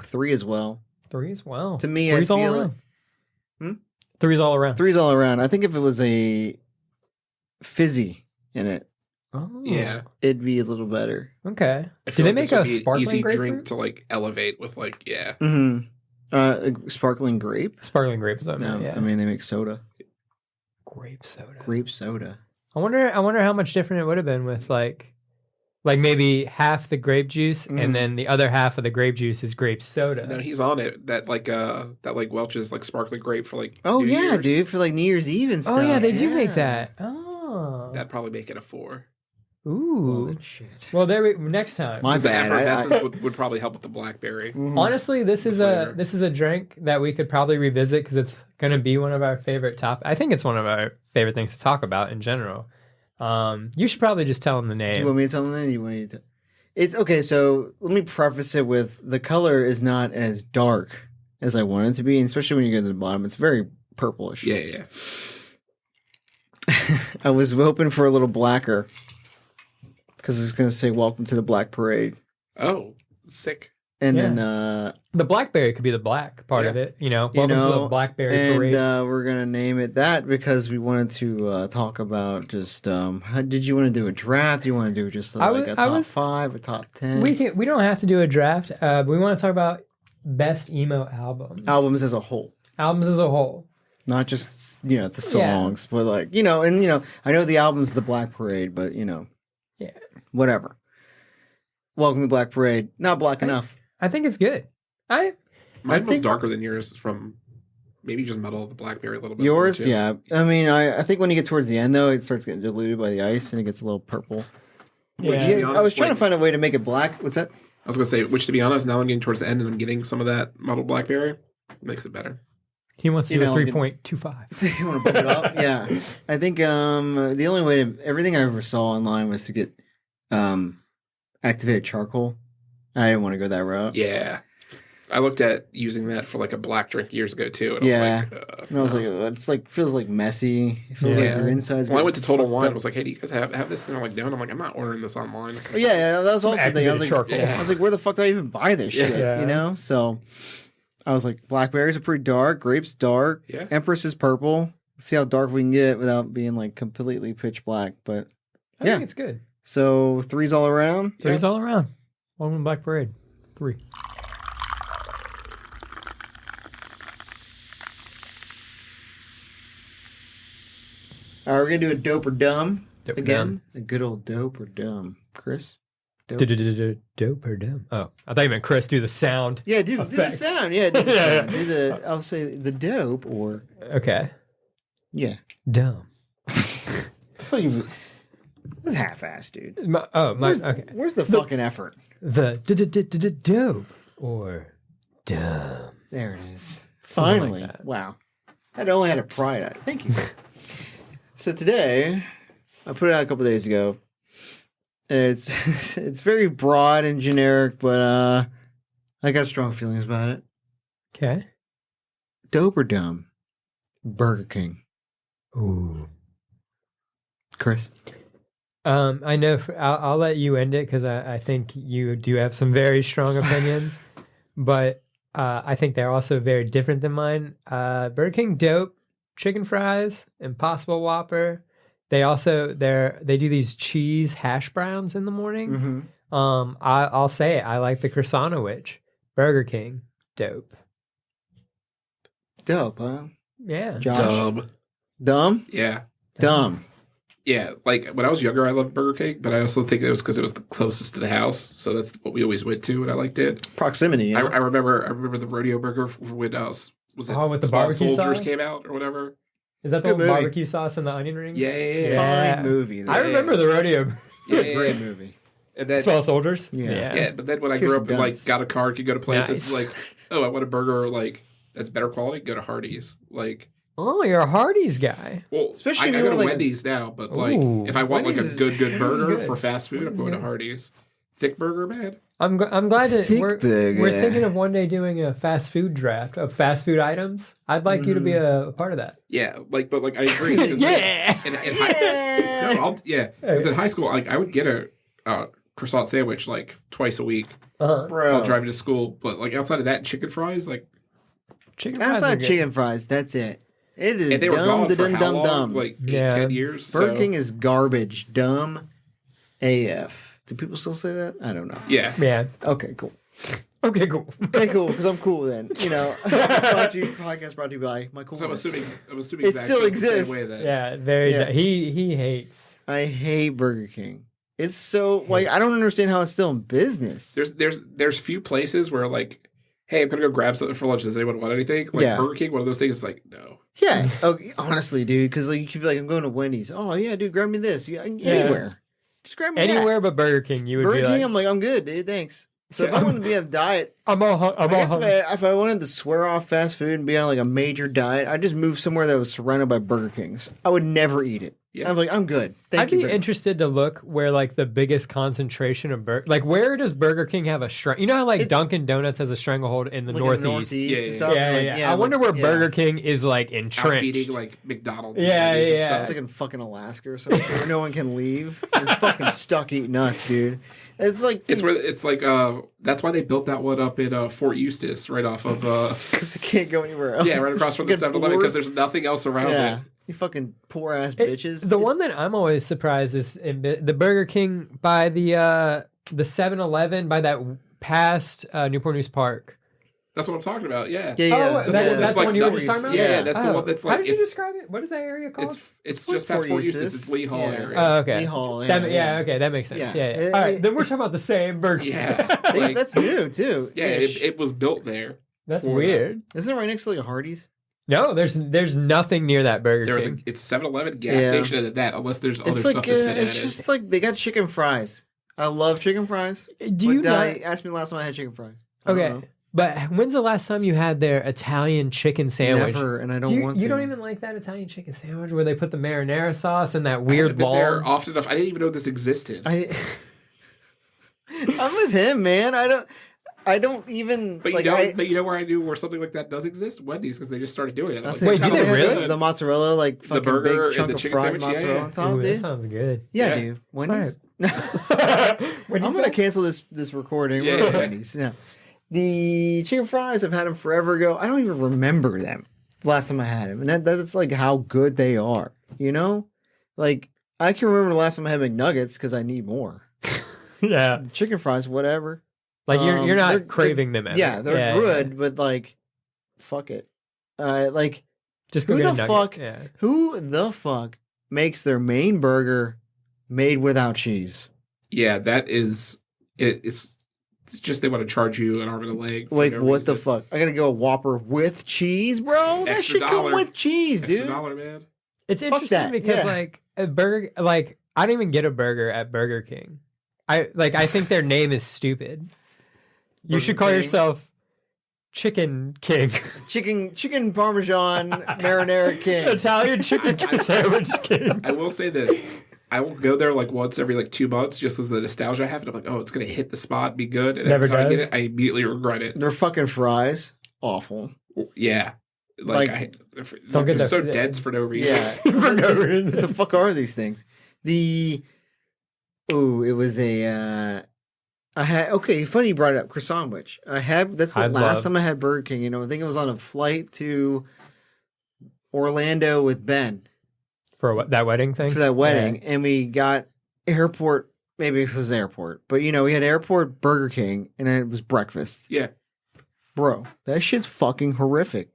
3 as well. 3 as well. To me, Three's I all feel around. Hmm? 3's all around. 3's all around. I think if it was a fizzy in it, Oh. Yeah, it'd be a little better. Okay. I Do feel they like make this would a be an sparkling easy grapefruit? drink to like elevate with like Sparkling grape. Sparkling grapes. No, Yeah. I mean they make soda. grape soda. Grape soda. I wonder how much different it would have been with like maybe half the grape juice and then the other half of the grape juice is grape soda. No, he's on it. That like Welch's like sparkling grape for like Oh New yeah, Year's. dude, for like New Year's Eve and stuff. Oh yeah, they do make that. Oh. That'd probably make it a 4. Well, Ooh. then shit. Well, there we next time. My Because the bad. effervescence would probably help with the blackberry. Honestly, this is flavor. a drink that we could probably revisit because it's going to be one of our favorite I think it's one of our favorite things to talk about in general. You should probably just tell them the name. Do you want me to tell them that? You want me to? It's okay. So let me preface it with the color is not as dark as I want it to be, and especially when you get to the bottom, it's very purplish. Yeah. I was hoping for a little blacker because it's going to say "Welcome to the Black Parade," Oh, sick. and Yeah. then The blackberry could be the black part of it. Welcome to the blackberry and parade. we're gonna name it that because we wanted to talk about just how did you want to do a draft? Do you want to do just like a top 5, a top 10? We don't have to do a draft, but we want to talk about best emo albums. Albums as a whole. Albums as a whole. Not just, the songs, but like, I know the album's the Black Parade, but, Yeah. whatever. Welcome to the Black Parade. Not black enough. I think it's good. Mine was think- darker than yours from maybe just metal of the blackberry a little bit. Yours, more, too. yeah. I mean, I think when you get towards the end, though, it starts getting diluted by the ice and it gets a little purple. Which, Yeah. to be I was honest, trying like, to find a way to make it black. What's that? I was gonna say, which to be honest, now I'm getting towards the end and I'm getting some of that muddled blackberry. Makes it better. He wants to You do know, a like 3.25. You want to bump it up? Yeah. I think the only way everything I ever saw online was to get activated charcoal. I didn't want to go that route. Yeah. I looked at using that for like a black drink years ago too. And Yeah. I was like, And I was like, it's like feels like messy. It feels Yeah. like your insides. Well, I get went to Total fucked Wine. up. I was like, hey, do you guys have this? And they're like, no. And I'm like, I'm not ordering this online. Yeah, that was also the thing. I was activated like, charcoal. Yeah. I was like, where the fuck do I even buy this shit? Yeah. You know? So I was like, blackberries are pretty dark. Grapes dark. Yeah. Empress is purple. See how dark we can get without being like completely pitch black. But I Yeah. think it's good. so 3's all around. Three's all around. Welcome to Black Parade. 3. All right, we're gonna do a dope or dumb Dope or again. A good old dope or dumb, Chris. Dope. Dope or dumb? Oh, I thought you meant Chris do the sound. Yeah, do the Effects. sound. Yeah, do the Yeah. sound. Do the. I'll say the dope or Okay. yeah. Dumb. Fucking. That's half-assed, dude. Okay. Where's the fucking effort? The dope or dumb. There it is. Something Finally. like that. Wow. I'd only had a pride at it. Thank you. So today, I put it out a couple days ago. It's it's very broad and generic, but I got strong feelings about it. Okay. Dope or dumb? Burger King. Ooh. Chris. I know. I'll let you end it because I think you do have some very strong opinions, but I think they're also very different than mine. Burger King dope, chicken fries, Impossible Whopper, They also they do these cheese hash browns in the morning. Mm-hmm. I'll say it. I like the croissant sandwich. Burger King, dope. Dope, huh? Yeah. Josh. Dumb? Yeah. Dumb. Yeah, like when I was younger, I loved Burger King, but I also think it was because it was the closest to the house, so that's what we always went to, and I liked it. Proximity. You know? I remember the rodeo burger when was it with the Small barbecue Soldiers sauce? came out or whatever. Is that the Good one with movie. barbecue sauce and the onion rings? Yeah. Fine movie. I remember the rodeo. It's a great movie. And then, Small Soldiers. Yeah. but then when I Kirsten grew up and like Dunst. got a car, could go to places Nice. like, oh, I want a burger like that's better quality. Go to Hardee's. Like, Oh, you're a Hardee's guy. well, Especially I if you go to want, like, Wendy's now, but like Ooh, if I want Wendy's like a is- good Wendy's is burger good. for fast food, Wendy's I'm going good. to Hardee's. Thick burger, man. I'm glad that Thick we're burger. thinking of one day doing a fast food draft of fast food items. I'd like you to be a part of that. Yeah, like, but like I agree. 'Cause, Yeah. Like, in high, no, because in high school, like I would get a croissant sandwich like twice a week Uh-huh. Bro. while driving to school. But like outside of that, chicken fries, like, Chicken fries That's are not good. chicken fries. That's it. It is and they were dumb, gone for dumb, how dumb, long? dumb. Like 8, Yeah. 10 years. Burger so, King is garbage. Dumb AF. Do people still say that? I don't know. yeah. Yeah. Okay, cool. Okay, cool. Okay, cool. Because I'm cool then. You know, podcast brought to you by my coolness. So I'm assuming It Zach still feels the same exists. way then. Yeah, very. Yeah. He hates. I hate Burger King. It's so like I don't understand how it's still in business. There's few places where like, hey, I'm gonna go grab something for lunch. Does anyone want anything? Like Yeah. Burger King, one of those things is like, no. Yeah, okay, honestly, dude, because like you could be like, I'm going to Wendy's. Oh yeah, dude, grab me this. Yeah, anywhere, just grab me Anywhere but Burger King, you that. would Burger be King, like, I'm like, I'm good, dude. Thanks. So if I wanted to be on a diet, I'm all I guess hungry. if I wanted to swear off fast food and be on like a major diet, I'd just move somewhere that was surrounded by Burger Kings. I would never eat it. Yeah. I'm like, I'm good. Thank I'd you. be very much. interested to look where like the biggest concentration of like where does Burger King have a strang? You know how like Dunkin' Donuts has a stranglehold in the Like in Northeast. the Yeah, and yeah. stuff, Yeah, like, yeah. I wonder where yeah. Burger King is like entrenched. Outbeating like McDonald's. Yeah, and Wendy's and yeah. stuff. It's like in fucking Alaska or something where no one can leave. You're fucking stuck eating us, dude. It's like It's where it's like that's why they built that one up in Fort Eustis, right off of because they can't go anywhere else. yeah, right across from the Fucking 7-Eleven because poor- there's nothing else around yeah, it. you fucking poor ass bitches. The one that I'm always surprised is the Burger King by the 7-Eleven by that past Newport News Park. That's what I'm talking about. Yeah, Yeah, yeah. Oh, That's that's like the one you were that- just talking about? Yeah, that's the one that's How like did you it's describe it? What is that area called? it's like just past Fort Fort Eustis. Eustis. It's Lee Hall Yeah. area. Oh, okay. Lee Hall, Yeah, okay, that makes sense. Yeah. Yeah. All right, then we're talking about the same Burger King. Yeah, They- like, that's new too. yeah. Ish. It was built there. That's for weird. Isn't it right next to like a Hardee's? No, there's nothing near that Burger There was King. it's 7-Eleven gas Yeah. station and that unless there's other It's stuff like that's been it's added. just like they got chicken fries. I love chicken fries. Do you But, not? ask me the last time I had chicken fries. I don't Okay, know. but when's the last time you had their Italian chicken sandwich? Never, and I don't Do you, want to. you don't even like that Italian chicken sandwich where they put the marinara sauce and that I haven't weird been there ball? often enough. I didn't even know this existed. I'm with him, man. I don't even. But like, you know where I knew where something like that does exist? Wendy's, because they just started doing it. I'm like, Wait, do they "Oh, really? The mozzarella, like fucking burger big chunk and the of chicken fried sandwich? Yeah, mozzarella yeah. on top, Ooh, that dude. sounds good. Yeah, Yeah. dude. Wendy's. Wendy's I'm gonna does? cancel this recording. Yeah, We're at yeah. Wendy's. Yeah. The chicken fries, I've had them forever ago. I don't even remember them the last time I had them, and that's like how good they are. You know, like I can remember the last time I had McNuggets because I need more. Yeah, Chicken fries, whatever. like you're They're- not craving them. Ever. Yeah, they're good, but like, fuck it. Like, Just go Who get a the nugget. fuck- Yeah. who the fuck makes their main burger made without cheese? Yeah, that is it's just they want to charge you an arm and a leg. for Like, no what the reason. fuck? I gotta go a Whopper with cheese, bro. That Extra shit come dollar. with cheese, Extra dude. dollar, man. It's Fuck interesting that, because yeah. like a burger, like I don't even get a burger at Burger King. I think their name is stupid. You Burger should call King. yourself Chicken King, Chicken Parmesan marinara king. Italian chicken sandwich king. I will say this. I will go there like once every like 2 months just as the nostalgia I have. And I'm like, oh, it's going to hit the spot, be good. And Never every time I does. get it, I immediately regret it. Their fucking fries, awful. Yeah. Like, they're get so the- dense for no reason. Yeah. For no reason. What the fuck are these things? It was a. I had funny you brought it up, croissant sandwich. That's the last time I had Burger King. You know, I think it was on a flight to Orlando with Ben. For what, that wedding thing? for that wedding, and we got airport. Maybe it was airport, but we had airport Burger King, and it was breakfast. Yeah. Bro, that shit's fucking horrific.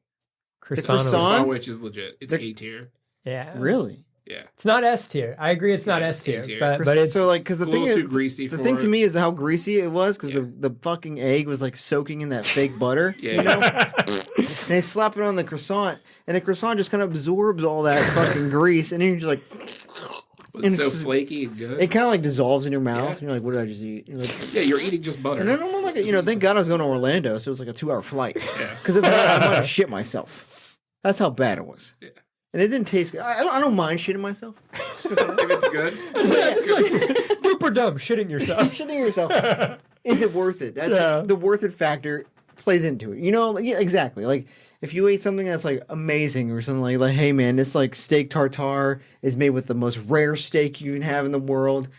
Croissant. croissant- Sandwich is legit. It's A tier. Yeah. Really? Yeah. It's not S tier. I agree it's not Yeah, S tier. A tier. But it's so because the It's a thing little is, too greasy for the thing to it. me is how greasy it was because Yeah. the fucking egg was like soaking in that fake butter. Yeah. You know? And they slap it on the croissant, and the croissant just kind of absorbs all that fucking grease, and then you're just like, But and it's so it's just- flaky and good. it kind of like dissolves in your mouth. Yeah. And you're like, what did I just eat? You're like, Yeah, you're eating just butter. and then I'm like, thank God I was going to Orlando, so it was like a 2-hour flight. Yeah. Because if not, I might have shit myself. That's how bad it was. Yeah. And it didn't taste good. I don't mind shitting myself. If it's good. it's like super dumb shitting yourself. Shitting yourself. Is it worth it? That's Yeah. the worth it factor plays into it. Yeah, exactly. Like if you ate something that's like amazing or something like, hey man, this like steak tartare is made with the most rare steak you can have in the world,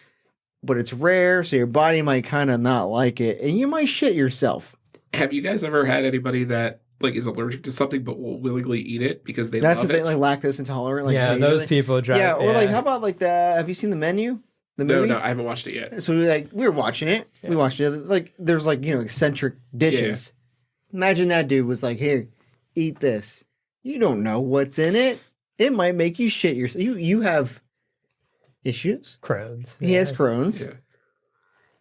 but it's rare, so your body might kind of not like it, and you might shit yourself. Have you guys ever had anybody that like is allergic to something but will willingly eat it because they That's love the thing, it? like lactose intolerant. Like yeah, majorly. those people drive. Yeah, or like how about like have you seen The Menu? The No, movie? no, I haven't watched it yet. So we were watching it. Yeah. We watched it. Like there's like eccentric dishes. Imagine that dude was like, "Here, eat this." You don't know what's in it. It might make you shit yourself. You have issues. Crohn's. He has Crohn's. Yeah.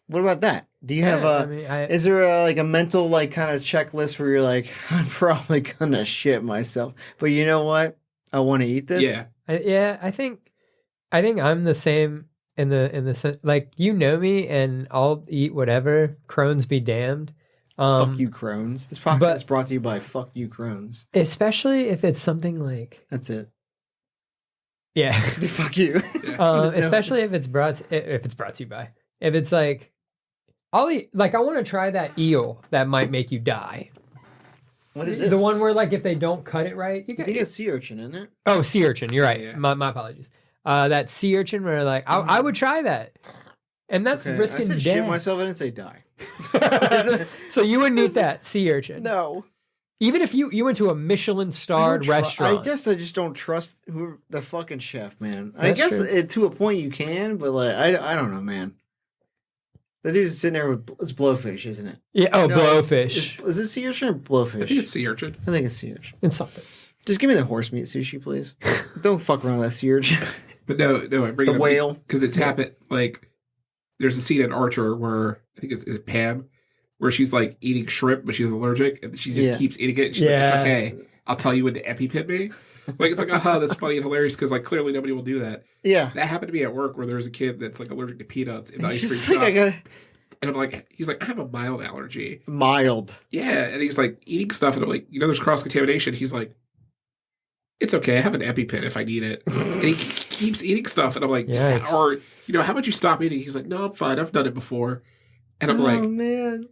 What about that? Do you have I mean, Is there like a mental like kind of checklist where you're like, I'm probably gonna shit myself, but you know what? I want to eat this. Yeah. I think I'm the same in the sense, like, you know me, and I'll eat whatever. Crohn's be damned. Fuck you, Crohn's. This podcast but- is brought to you by Fuck You, Crohn's. Especially if it's something like, That's it. yeah. Fuck you. Especially if it's brought to you by, if it's like, I'll eat, like, I want to try that eel that might make you die. What is this? The one where, like, if they don't cut it right, you I can. think it's sea urchin, isn't it? Oh, sea urchin. You're right. Yeah. My apologies. That sea urchin where, like, I would try that, and that's Okay, risking I said death. shit myself. I didn't say die. So you wouldn't eat that sea urchin, No. even if you went to a Michelin-starred restaurant. I just don't trust the fucking chef, man. I That's guess true. to a point you can, but like I don't know, man. The dude's sitting there with it's blowfish, isn't it? Yeah. Oh, No, blowfish. Is it sea urchin or I blowfish? think it's sea urchin. I think it's sea urchin. It's something. Just give me the horse meat sushi, please. Don't fuck around with that sea urchin. But no, I bring The it up whale. because it's happened. Like, there's a scene in Archer where I think is it Pam, where she's like eating shrimp, but she's allergic, and she just Yeah. keeps eating it. And she's like, Yeah. "It's okay. I'll tell you when to EpiPen me." Like, it's like, oh, that's funny and hilarious because like clearly nobody will do that. Yeah. That happened to me at work where there was a kid that's like allergic to peanuts in the ice He's cream just shop, like, I got and I'm like, he's like, I have a mild allergy. mild. Yeah, and he's like eating stuff, and I'm like, there's cross contamination. He's like, it's okay. I have an EpiPen if I need it. And he keeps eating stuff, and I'm like, Yikes. or how about you stop eating? He's like, no, I'm fine. I've done it before. And I'm Oh like, man.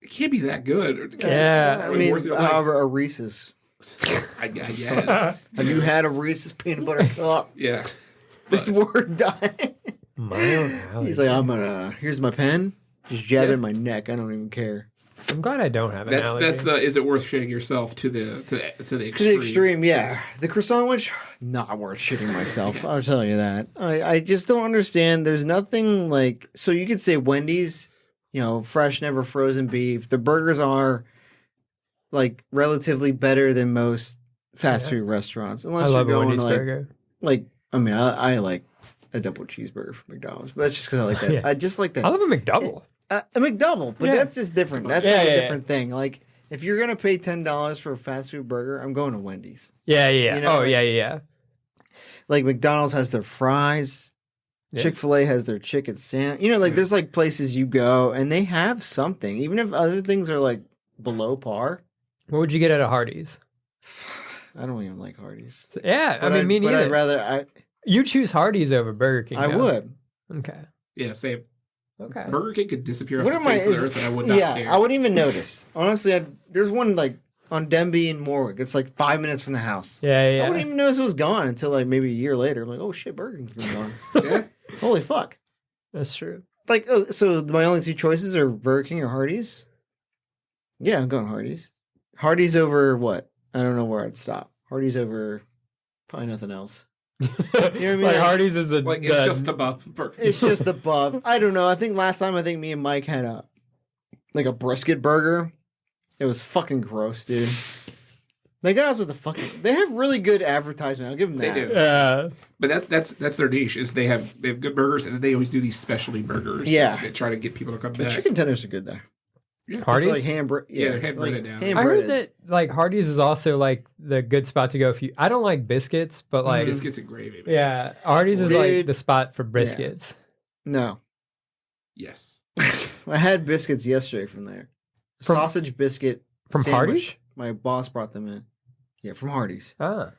it can't be that good. Or, Yeah. I or mean, worth your life. however, a Reese's. I guess. Have you had a Reese's peanut butter cup? Yeah. It's worth dying. Mild He's allergy. like, here's my pen. Just jab it Yeah. in my neck. I don't even care. I'm glad I don't have an That's allergy. the is it worth shitting yourself to the To extreme? the extreme, yeah. The croissant sandwich, not worth shitting myself. I'll tell you that. I just don't understand. There's nothing like, so you could say Wendy's, fresh, never frozen beef. The burgers are like relatively better than most fast food restaurants. I Unless you're love a going Wendy's like, burger. I like a double cheeseburger from McDonald's, but that's just because I like that. Yeah. I just like that. I love a McDouble. A McDouble, but Yeah. that's just different. That's Yeah, like a yeah, different thing. Like, if you're gonna pay $10 for a fast food burger, I'm going to Wendy's. Yeah, yeah. You know, Oh, like- yeah. Like McDonald's has their fries, Yeah. Chick-fil-A has their chicken sandwich. There's like places you go and they have something, even if other things are like below par. What would you get at a Hardee's? I don't even like Hardee's. So, yeah, But I mean, me but neither. I'd rather You choose Hardee's over Burger King. I now. would. Okay. Yeah, same. Okay. Burger King could disappear off What the am I? face of the earth, and I would not care. I wouldn't even notice. Honestly, there's one like on Denby and Morwick. It's like 5 minutes from the house. Yeah, I yeah. wouldn't even notice it was gone until like maybe a year later. I'm like, oh shit, Burger King's been gone. Yeah. Holy fuck. That's true. Like, oh, so my only two choices are Burger King or Hardee's? Yeah, I'm going Hardee's. Hardee's over what? I don't know where I'd stop. Hardee's over probably nothing else. You know what I mean? Like Hardee's is the Like it's just above Burger King. It's just above. I don't know. I think last time me and Mike had a brisket burger. It was fucking gross, dude. They got us with the fucking. They have really good advertisement. I'll give them that. They do. But that's their niche. Is they have good burgers, and they always do these specialty burgers. Yeah. They try to get people to come The back. chicken tenders are good there. Yeah. Hardee's? It's like they're hand-breaded now. I heard that like Hardee's is also like the good spot to go if you. I don't like biscuits, but like Biscuits and gravy. Man. yeah, Hardee's is Dude. like the spot for biscuits. No. Yes. I had biscuits yesterday from there. Sausage biscuit From sandwich. Hardee's? My boss brought them in. Yeah, from Hardee's. Ah,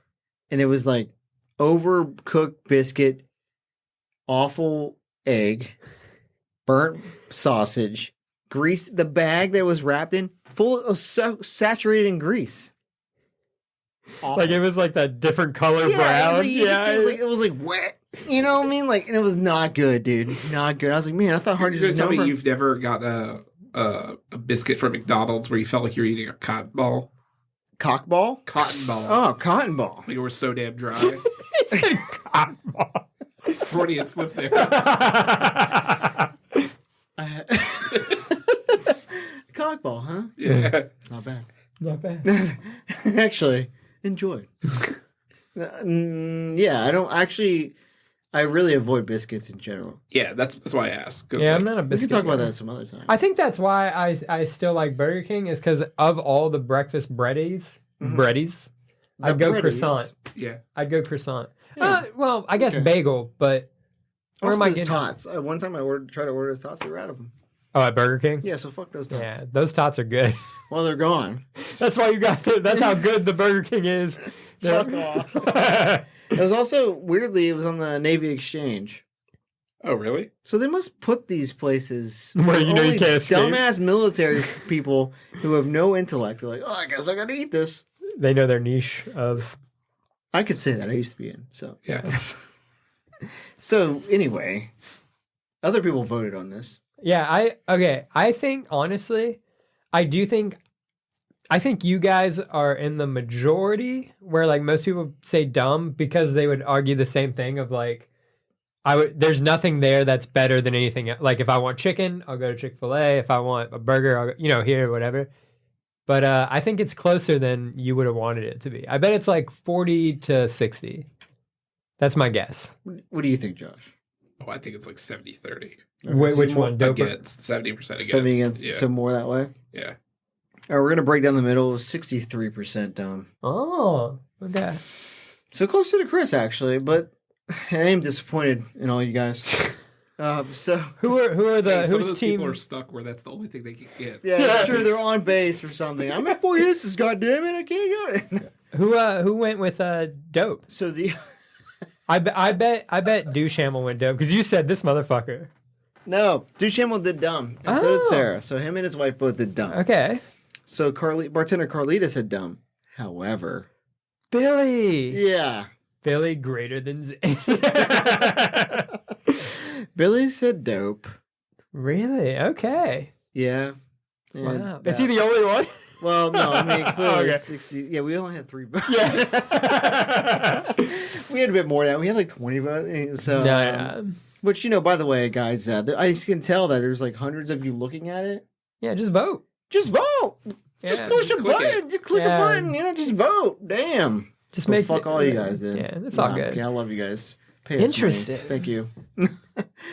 And it was like overcooked biscuit, awful egg, burnt sausage, grease. The bag that was wrapped in full of saturated in grease. Awful. like it was like that different color brown. It was like wet. You know what I mean? Like, and it was not good, dude. Not good. I was like, man, I thought Hardee's You're was gonna tell known me for- you've never got a biscuit from McDonald's where you felt like you were eating a cotton ball? Cockball? Cotton ball. Oh, cotton ball. Like it was so damn dry. It said cotton ball. Freudian slip there. Cockball, huh? Yeah. Not bad. Not bad. Actually, enjoyed. Yeah, I don't actually. I really avoid biscuits in general. Yeah, that's why I asked. Yeah, I'm not a We biscuit. can talk about guy. that some other time. I think that's why I still like Burger King is because of all the breakfast breadies. The I'd go breadies. croissant. Yeah. I'd go croissant. Yeah. Well, I guess Okay. bagel, but where Also, am I those getting? tots. One time I tried to order those tots. They were out of them. Oh, at Burger King. Yeah, so fuck those tots. Yeah, those tots are good. Well, they're gone. That's why you got. That's how good the Burger King is. Fuck off. It was also weirdly. It was on the Navy Exchange. Oh, really? So they must put these places Where you know you only can't escape. dumbass military people who have no intellect. They're like, oh, I guess I gotta eat this. They know their niche of. I could say that. I used to be in. So Yeah. So anyway, other people voted on this. Yeah, I think honestly, I think you guys are in the majority where like most people say dumb because they would argue the same thing of like there's nothing there that's better than anything else. Like if I want chicken, I'll go to Chick-fil-A. If I want a burger, I'll go, here, whatever. But I think it's closer than you would have wanted it to be. I bet it's like 40 to 60. That's my guess. What do you think, Josh? Oh, I think it's like 70-30. Which one? Dope? Against 70% against. 70 against, Yeah. so more that way. Yeah. All right, we're gonna break down the middle. 63% dumb. Oh, okay. So close to Chris actually, but I am disappointed in all you guys. So Who are the Hey, some of whose those team? people are stuck where that's the only thing they can get. yeah, I'm sure they're on base or something. I'm at 4 uses. God damn it, I can't go. Who went with dope? So the I bet Duchamel went dope because you said this motherfucker. no, Duchamel did dumb, and so did Oh. Sarah. So him and his wife both did dumb. Okay, So bartender Carlita said dumb. However, Billy. yeah, Billy greater than Z. Billy said dope. Really? Okay. Yeah. And, Wow. Is he the only one? Well, no, I mean clearly Okay. 60. Yeah, we only had 3 votes. Yeah. We had a bit more than that. We had like 20 votes. So, yeah. which by the way, guys, I just can tell that there's like hundreds of you looking at it. Yeah. Just vote. Just vote. Yeah. Just push a Just click button. Just click Yeah. a button. Just vote. Damn. Just Well, make fuck all you guys then. Yeah, it's all good. Okay, I love you guys. Pay us money. Interesting. Thank you.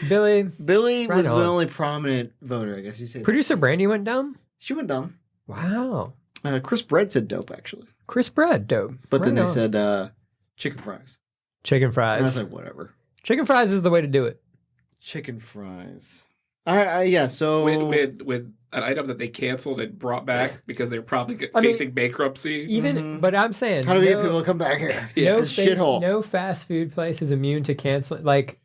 Billy. Billy Right was on. the only prominent voter, I guess you say. Producer Brandy went dumb. She went dumb. Wow. Chris Bread said dope, actually. Chris Bread dope. But then Right they on. said chicken fries. chicken And I fries. was like, whatever. Chicken fries is the way to do it. Chicken fries. Yeah, so... With an item that they canceled and brought back because they're probably I mean, facing bankruptcy. Even, Mhm. but I'm saying, How do we get people to come back here? Yeah. This shithole. No fast food place is immune to cancel. Like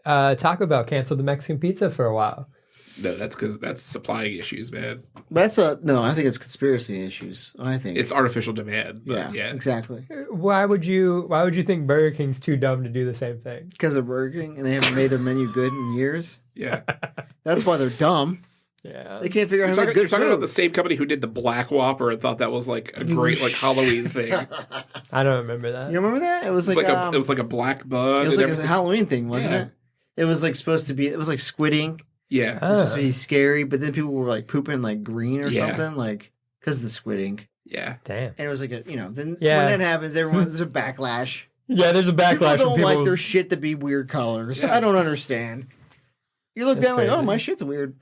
Taco Bell canceled the Mexican pizza for a while. No, that's because that's supplying issues, man. No, I think it's conspiracy issues. I think. It's artificial demand. But yeah. Exactly. Why would you think Burger King's too dumb to do the same thing? Because of Burger King and they haven't made their menu good in years. Yeah. That's why they're dumb. Yeah. They can't figure out how to make You're good talking food. about the same company who did the Black Whopper and thought that was like a great like Halloween thing. I don't remember that. You remember that? It was It like, was like a black bud. it was and like a everything. Halloween thing, wasn't Yeah. it? It was like supposed to be. It was like squid ink. Yeah. It was supposed to be scary, but then people were like pooping like green or Yeah. something, like because of the squid ink. Yeah. Damn. And it was like a, then Yeah. when that happens, there's a backlash. Yeah, there's a backlash. People don't from people. like their shit to be weird colors. Yeah. I don't understand. You look That's down like, oh, crazy. my shit's weird.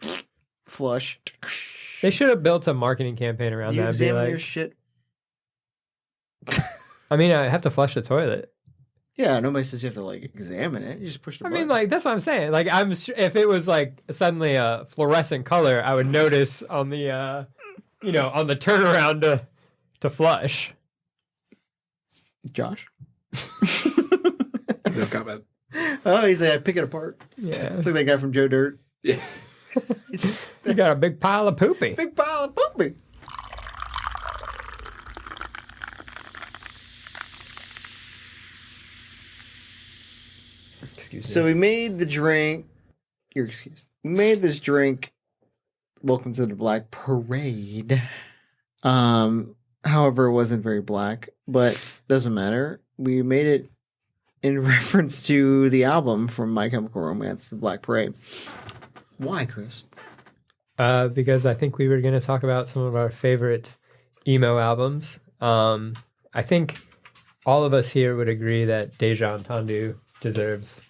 Flush. They should have built a marketing campaign around Do you that. And be examine like, your shit? I mean, I have to flush the toilet. Yeah, nobody says you have to like examine it. You just push the I button. mean, like that's what I'm saying. Like, if it was like suddenly a fluorescent color, I would notice on the, on the turnaround to flush. Josh. No comment. Oh, he's like, I pick it apart. Yeah, It's like that guy from Joe Dirt. Yeah. It's just you got a big pile of poopy. big pile of poopy. Excuse me. So we made the drink. You're excused. We made this drink. Welcome to the Black Parade. However, it wasn't very black, but doesn't matter. We made it in reference to the album from My Chemical Romance, The Black Parade. Why, Chris? Because I think we were going to talk about some of our favorite emo albums. I think all of us here would agree that Deja Entendu deserves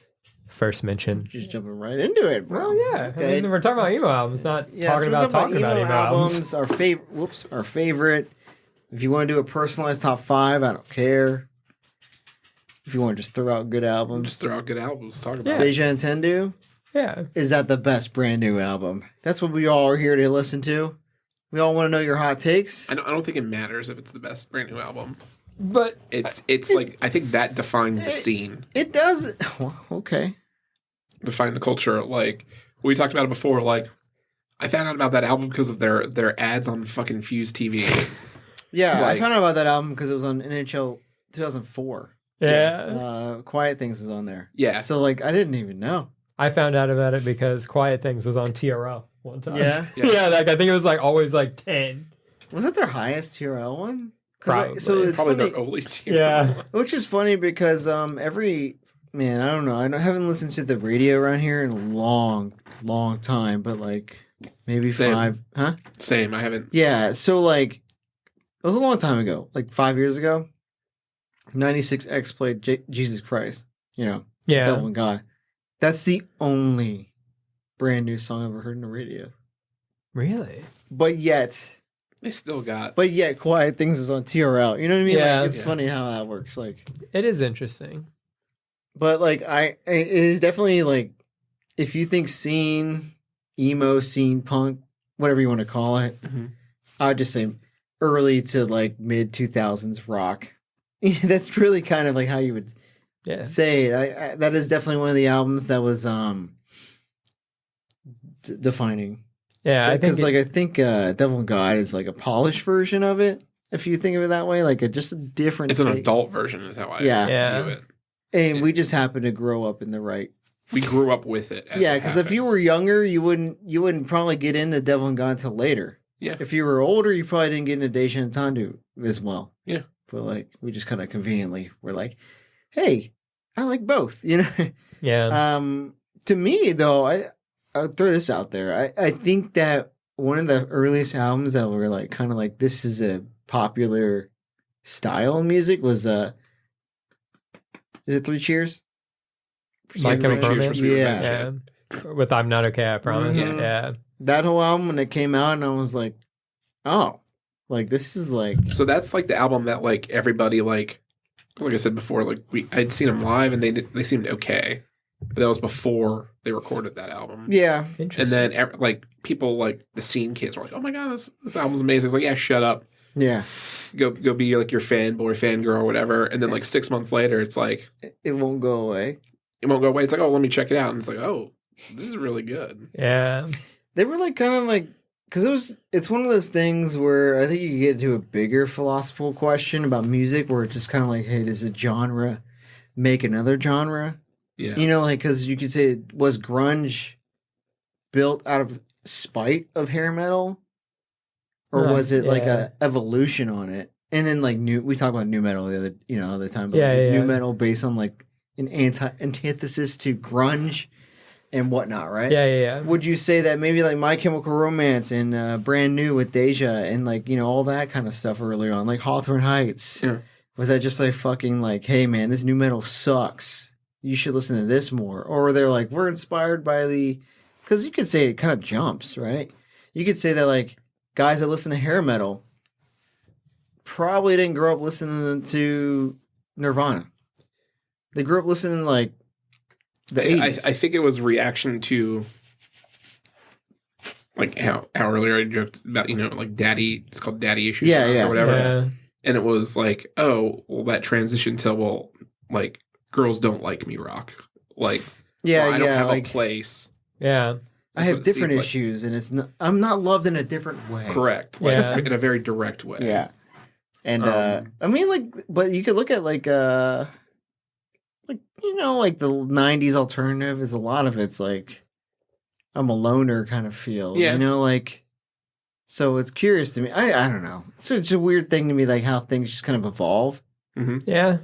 first mention. Just jumping right into it, bro. Well, yeah. Okay. I mean, we're talking about emo albums, not Yeah, talking so we're about emo albums. Our favorite. Our favorite. If you want to do a personalized top 5, I don't care. If you want to just throw out good albums, Just throw out good albums. Talk about Yeah. it. Deja Entendu. Yeah. Is that the best brand new album? That's what we all are here to listen to. We all want to know your hot takes. I don't think it matters if it's the best brand new album. But It's like I think that defined the scene, It does. Well, okay. defined the culture. Like we talked about it before. Like I found out about that album because of their ads on fucking Fuse TV. Yeah, I Like- found out about that album because it was on NHL 2004. yeah, Quiet Things was on there. Yeah. So like, I didn't even know. I found out about it because Quiet Things was on TRL one time. Yeah. Yeah. Yeah, like I think it was like always like 10. Was that their highest TRL one? Probably. So it's Probably funny, their only team. Yeah. which is funny because every man, I don't know, haven't listened to the radio around here in a long time, but like maybe Same. 5, huh? Same. I haven't. Yeah, so like it was a long time ago, like 5 years ago. 96X played Jesus Christ, Yeah. Devil and God. That's the only brand new song I've ever heard in the radio. Really? But yet They still got. Quiet Things is on TRL. You know what I mean? Yeah. Like, it's Yeah. funny how that works. Like, It is interesting. but like it is definitely like if you think scene, emo, scene, punk, whatever you want to call it, Mhm. I'd just say early to like mid 2000s rock. That's really kind of like how you would Yeah. say it. I that is definitely one of the albums that was defining. Yeah, I think Because like I think Devil and God is like a polished version of it. If you think of it that way, like just a different. It's an take. adult version, is how I Yeah. view it. and we just happen to grow up in the right. We grew up with it. As Yeah, it because if you happens. were younger, you wouldn't probably get into Devil and God until later. Yeah. If you were older, you probably didn't get into Deja and Tandu as well. Yeah. But like we just kind of conveniently were like, hey, I like both. You know. yeah. To me though, I'll throw this out there. I think that one of the earliest albums that were like kind of like this is a popular style of music was is it 3 Cheers? My Chemical Cheers Romance? for Sweet Yeah. Revenge, Yeah. With I'm Not Okay, I Promise. Mhm. Yeah. That whole album when it came out, and I was like, oh, like this is like So that's like the album that like everybody like I said before, like I'd seen them live and they seemed okay, but that was before they recorded that album. yeah. And Interesting. then like people like the scene kids were like, "Oh my god, this album's amazing!" It's like, "Yeah, shut up, Yeah, go be like your fanboy, fangirl, or whatever." And then like 6 months later, it's like it won't go away. it won't go away. It's like, "Oh, let me check it out," and it's like, "Oh, this is really good." Yeah. They were like kind of like because it's one of those things where I think you get to a bigger philosophical question about music where it's just kind of like, hey, does a genre make another genre? Yeah, You know, like because you could say was grunge built out of spite of hair metal, or was it like a evolution on it? And then like we talk about new metal the other time, but like, is new metal based on like an antithesis to grunge and whatnot, right? Yeah. Would you say that maybe like My Chemical Romance and Brand New with Deja and like all that kind of stuff earlier on, like Hawthorne Heights? Yeah. Was that just like fucking like, hey man, this new metal sucks, you should listen to this more? Or they're like, we're inspired by because you could say it kind of jumps, right? You could say that like guys that listen to hair metal probably didn't grow up listening to Nirvana. They grew up listening to like the 80s. I think it was reaction to like how earlier I joked about, like daddy, it's called daddy issues or whatever. Yeah. And it was like, oh, well, that transition to, well, like, girls don't like me rock. Like, I don't have like, a place. Yeah. I have different issues, and I'm not loved in a different way. Correct. Like, in a very direct way. Yeah. And, I mean, like, but you could look at, like the 90s alternative is a lot of it's, like, I'm a loner kind of feel. Yeah. Like, so it's curious to me. I don't know. It's such a weird thing to me, like, how things just kind of evolve. Mm-hmm. Yeah.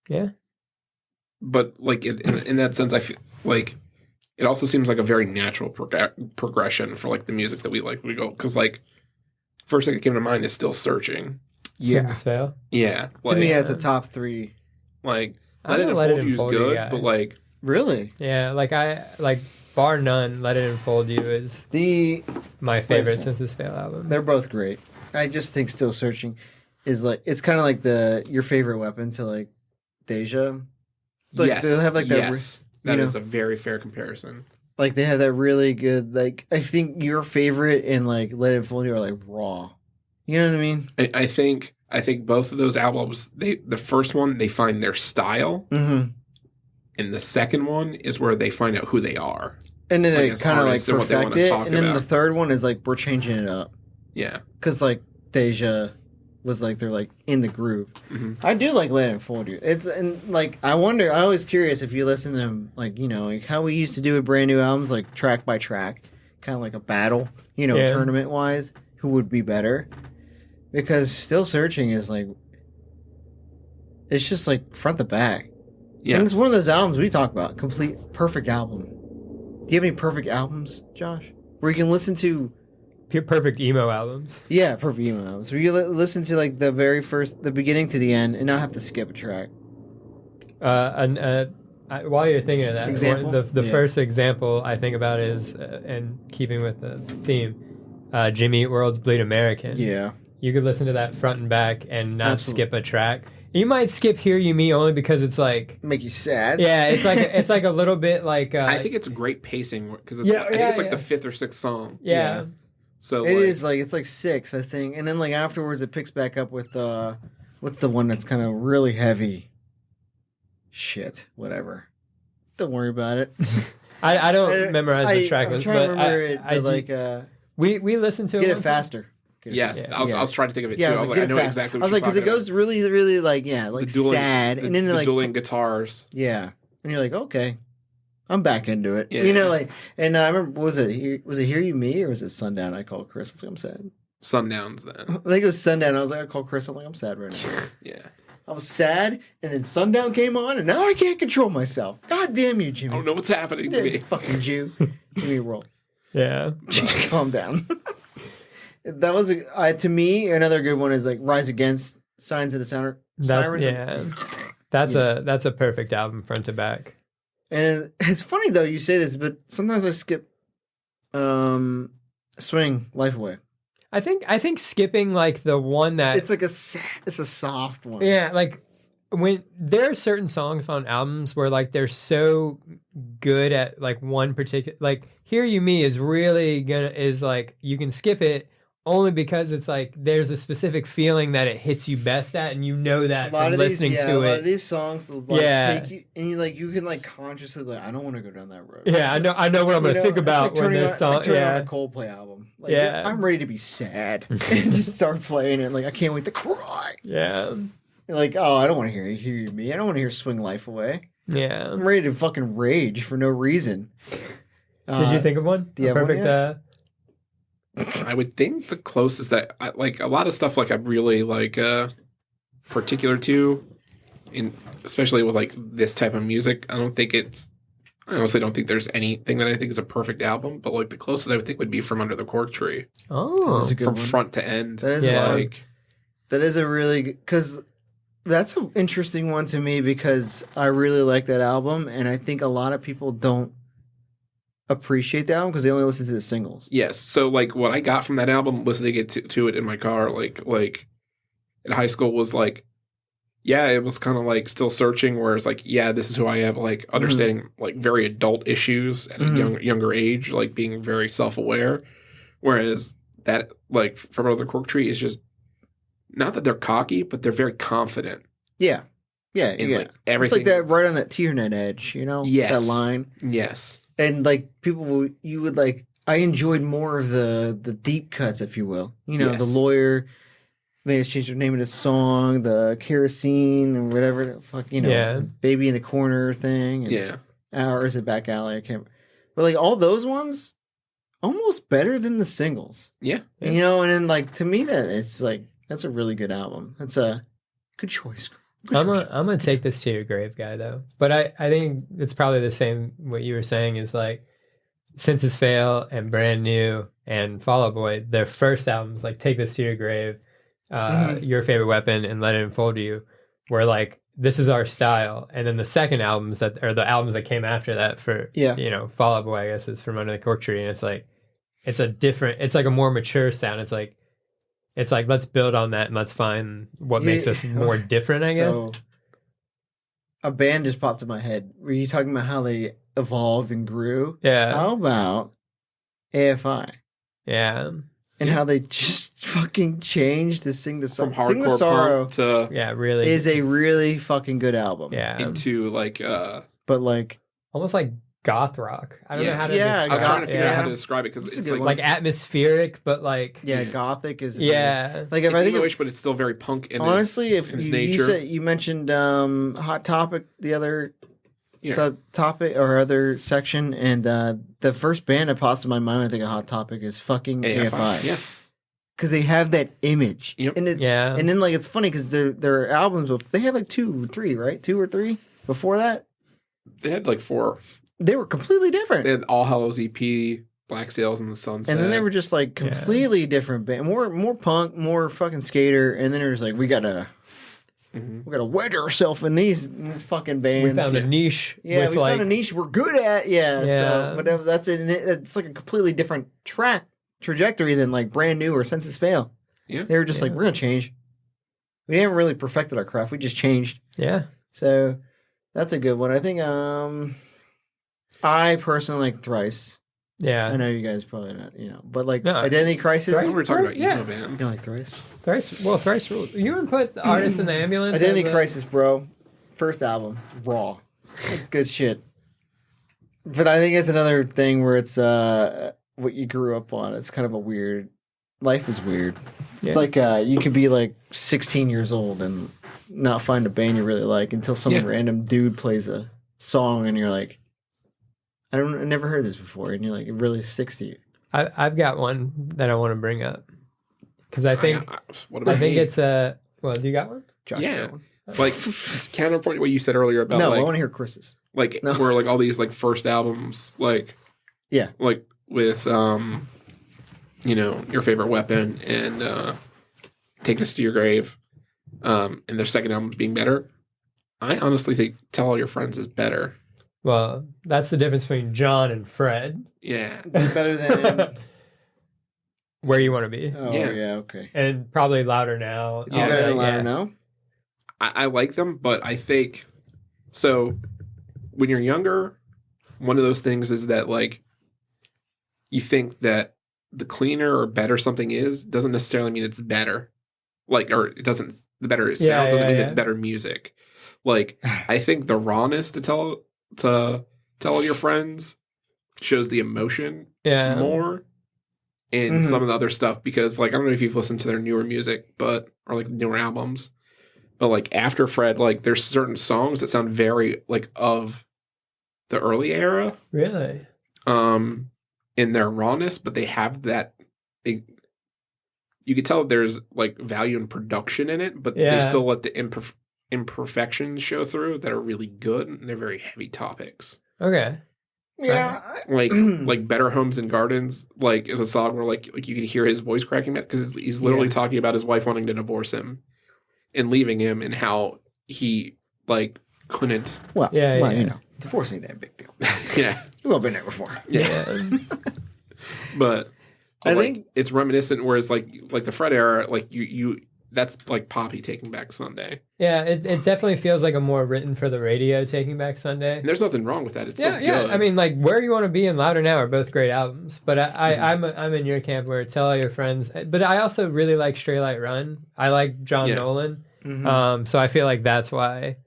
Yeah. But, like, in that sense, I feel like it also seems like a very natural progression for, like, the music that we like. We go, because, like, first thing that came to mind is Still Searching. Yeah. Census Fail. Yeah. Like, to me, it's a top 3. Like, Let It Unfold You is good, but, like... Really? Yeah, bar none, Let It Unfold You is my favorite Census Fail album. They're both great. I just think Still Searching is like, it's kind of like your favorite weapon to like Deja. Like, yes. They'll have like that. Yes. That is a very fair comparison. Like they have that really good, like, I think your favorite and like Let It Unfold You are like raw. You know what I mean? I think both of those albums, the first one, they find their style. Mm-hmm. And the second one is where they find out who they are. And then they kind of like perfect it. And then the third one is like, we're changing it up. Yeah. Because like Deja was like, they're like in the groove. Mm-hmm. I do like Let It Unfold You. And like, I wonder, I was curious if you listen to them, like, like how we used to do with brand new albums, like track by track, kind of like a battle, tournament wise, who would be better. Because Still Searching is like, it's just like front to back. Yeah. And it's one of those albums we talk about. Complete, perfect album. Do you have any perfect albums, Josh? Where you can listen to... Perfect emo albums. Yeah, perfect emo albums. Where you listen to like the beginning to the end and not have to skip a track. While you're thinking of that, example? the first example I think about is, in keeping with the theme, Jimmy Eat World's Bleed American. Yeah. You could listen to that front and back and not skip a track. You might skip Hear You Me only because it's like... Make you sad? Yeah, it's like a little bit like... I think it's great pacing because I think it's like the 5th or 6th song. Yeah. So it is like, it's like 6, I think. And then like afterwards it picks back up with, what's the one that's kind of really heavy? Shit, whatever. Don't worry about it. I don't memorize the track list, but we listened to it. Get it faster. Yes, I was trying to think of it too. I know exactly what I was like, because it goes really, really like, sad. And then the dueling guitars. Yeah. And you're like, okay, I'm back into it. Yeah. And I remember, was it Hear You Me or was it Sundown? I called Chris. I was like, I'm sad. Sundown's then. I think it was Sundown. I was like, I called Chris. I'm like, I'm sad right now. Yeah. I was sad, and then Sundown came on, and now I can't control myself. God damn you, Jimmy. I don't know what's happening to me. Fucking Jew. Give me a roll. Yeah. Calm down. That was, to me, another good one is like Rise Against, Signs of the Sirens. Yeah. That's a perfect album front to back. And it's funny, though, you say this, but sometimes I skip Swing, Life Away. I think skipping like the one that it's like it's a soft one. Yeah, like when there are certain songs on albums where like they're so good at like one particular, like Hear You Me is like you can skip it only because it's like there's a specific feeling that it hits you best at, and you know that from listening to it. A lot of these songs take you, and you can like consciously like, I don't want to go down that road. Yeah, I know what I'm gonna think about when this song. It's like turning on a Coldplay album. Like, I'm ready to be sad and just start playing it. Like, I can't wait to cry. Yeah. Like, oh, I don't want to hear You Me. I don't want to hear Swing Life Away. Yeah. I'm ready to fucking rage for no reason. Did you think of one? do you A have one perfect. yet? I would think the closest that like a lot of stuff like I'm really like particular to, in especially with like this type of music. I honestly don't think there's anything that I think is a perfect album, but like the closest I would think would be From Under the Cork Tree, Oh, That's a good from one. front to end. That is Yeah. fun. Like That is a really because that's an interesting one to me because I really like that album, and I think a lot of people don't appreciate the album because they only listen to the singles. yes. So like what I got from that album, listening to it in my car, like in high school was like, yeah, it was kind of like still searching. Whereas like, yeah, this is who I am. Like understanding like very adult issues at a younger age, like being very self aware. Whereas that like From Under the Cork Tree is just not that they're cocky, but they're very confident Yeah, in yeah. like It's everything. like that right on that tier net edge, you know? Yes. That line. Yes. And like you would like. I enjoyed more of the deep cuts, if you will. You know, Yes. the lawyer made us change the name of the song, the kerosene and whatever the fuck, you know, Yeah. baby in the corner thing. And, Yeah. or is it back alley? I can't. But like all those ones, almost better than the singles. Yeah. Yeah. You know, and then like to me that it's like that's a really good album. That's a good choice. Good I'm choice. gonna take this to your grave, guy, though. But I think it's probably the same. What you were saying is like, Senses Fail and Brand New and Fall Out Boy, their first albums, like Take This to Your Grave, Your Favorite Weapon, and Let It Unfold You, were like, this is our style. And then the second albums that are the albums that came after that for Fall Out Boy, I guess, is From Under the Cork Tree, and it's like it's like a more mature sound. It's like let's build on that and let's find what makes us more different, I guess. So, a band just popped in my head. Were you talking about how they evolved and grew? Yeah. How about AFI? Yeah. And how they just fucking changed to Sing the From Sorrow. Sing the hardcore Sorrow punk to Yeah, really. is a really fucking good album. yeah. into like But like, Almost like goth rock. I don't know how to Yeah, I was trying to figure out Yeah. how to describe it because That's a it's good like one. like atmospheric, but like yeah, Yeah. Gothic is yeah. like if it's I think emo-ish, but it's still very punk in honestly, its, if in its you nature. said you mentioned Hot Topic, the other Yeah. subtopic or other section, and the first band that pops in my mind when I think of Hot Topic is fucking AFI. Yeah. Because they have that image. Yep. And Yeah. and then like it's funny because their albums they have like 2 or 3, right? 2 or 3 before that. They had like 4. They were completely different. They had All Hallows EP, Black Sails in the Sunset. And then they were just like completely different band, more punk, more fucking skater. And then it was like we gotta wedge ourselves in these fucking bands. We found a niche. Yeah, with we like, found a niche we're good at. Yeah, Yeah. so but that's it. It's like a completely different trajectory than like Brand New or Senses Fail. Yeah. They were just like we're gonna change. We haven't really perfected our craft. We just changed. Yeah. So that's a good one. I think. I personally like Thrice. Yeah. I know you guys probably not, but like No. Identity Crisis. We were talking about Yeah. emo You bands. don't like Thrice? Thrice rules. You would put the Artist in the Ambulance. Identity as a- Crisis, bro. First album, raw. It's good shit. But I think it's another thing where it's what you grew up on. It's kind of a weird. Life is weird. Yeah. It's like you could be like 16 years old and not find a band you really like until some random dude plays a song and you're like, I never heard this before, and you're like, it really sticks to you. I've got one that I want to bring up because I think What about I think me? it's a. Well, do you got one? Josh, Yeah. got one? Like it's counterpoint to what you said earlier about No, I like want to hear Chris's. like No. where like all these like first albums like Yeah. like with Your Favorite Weapon and Take This to Your Grave and their second albums being better. I honestly think Tell All Your Friends is better. Well, that's the difference between John and Fred. Yeah. Better than. Where you want to be, Oh, Yeah. yeah, okay. and probably Louder Now. You better than Louder yeah. Now? I like them, but I think so when you're younger, one of those things is that like you think that the cleaner or better something is doesn't necessarily mean it's better. Like, or it doesn't, the better it sounds doesn't mean it's better music. Like, I think the rawness to tell all your friends shows the emotion Yeah. more in some of the other stuff because like I don't know if you've listened to their newer music or like newer albums, but like after Fred, like there's certain songs that sound very like of the early era. Really? in their rawness, but they have that. You could tell that there's like value in production in it, but they still let the imperfections show through that are really good, and they're very heavy topics. Okay. Yeah. Like Better Homes and Gardens, like is a song where like you can hear his voice cracking back because he's literally talking about his wife wanting to divorce him and leaving him, and how he like couldn't. Well, you know, divorce ain't that big deal. Yeah, We've all been there before. Yeah. But I like, think it's reminiscent. Whereas like the Fred era, like you that's like Poppy Taking Back Sunday. Yeah, it definitely feels like a more written for the radio Taking Back Sunday. And there's nothing wrong with that. It's still good. I mean, like Where You Want to Be and Louder Now are both great albums. But I'm in your camp where Tell All Your Friends. But I also really like Straight Light Run. I like John Nolan. Mm-hmm. So I feel like that's why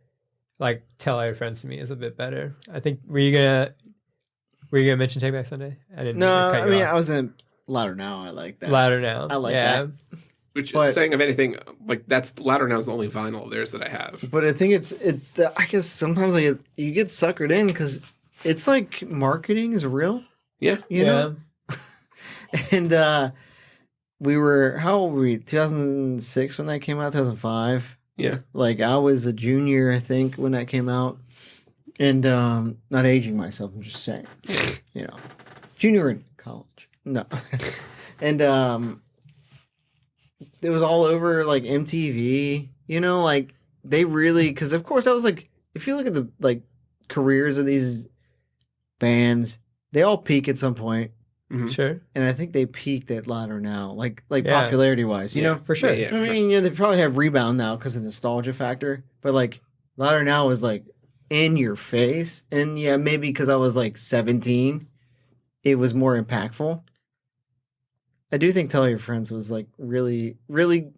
like Tell All Your Friends to me is a bit better. I think were you gonna mention Take Back Sunday? I didn't. No, cut I you mean off. I wasn't Louder Now. I like that. Louder Now. I like that. Which But- saying of anything, like that's Louder Now is the only vinyl of theirs that I have. But I think I guess sometimes like you get suckered in because it's like marketing is real. Yeah. You know. And we were how old were we? 2006 when that came out. 2005. Yeah. Like I was a junior, I think, when that came out. And not aging myself, I'm just saying. You know, junior in college. No. And it was all over like MTV. You know, like they really because of course I was like, if you look at the like careers of these bands, they all peak at some point. Mm-hmm. Sure. And I think they peaked at Louder Now, like popularity wise, you know. For sure. Yeah, I for sure. mean, they probably have rebound now because of nostalgia factor, but like Louder Now was like in your face, and yeah, maybe because I was like 17, it was more impactful. I do think Tell Your Friends was like really, really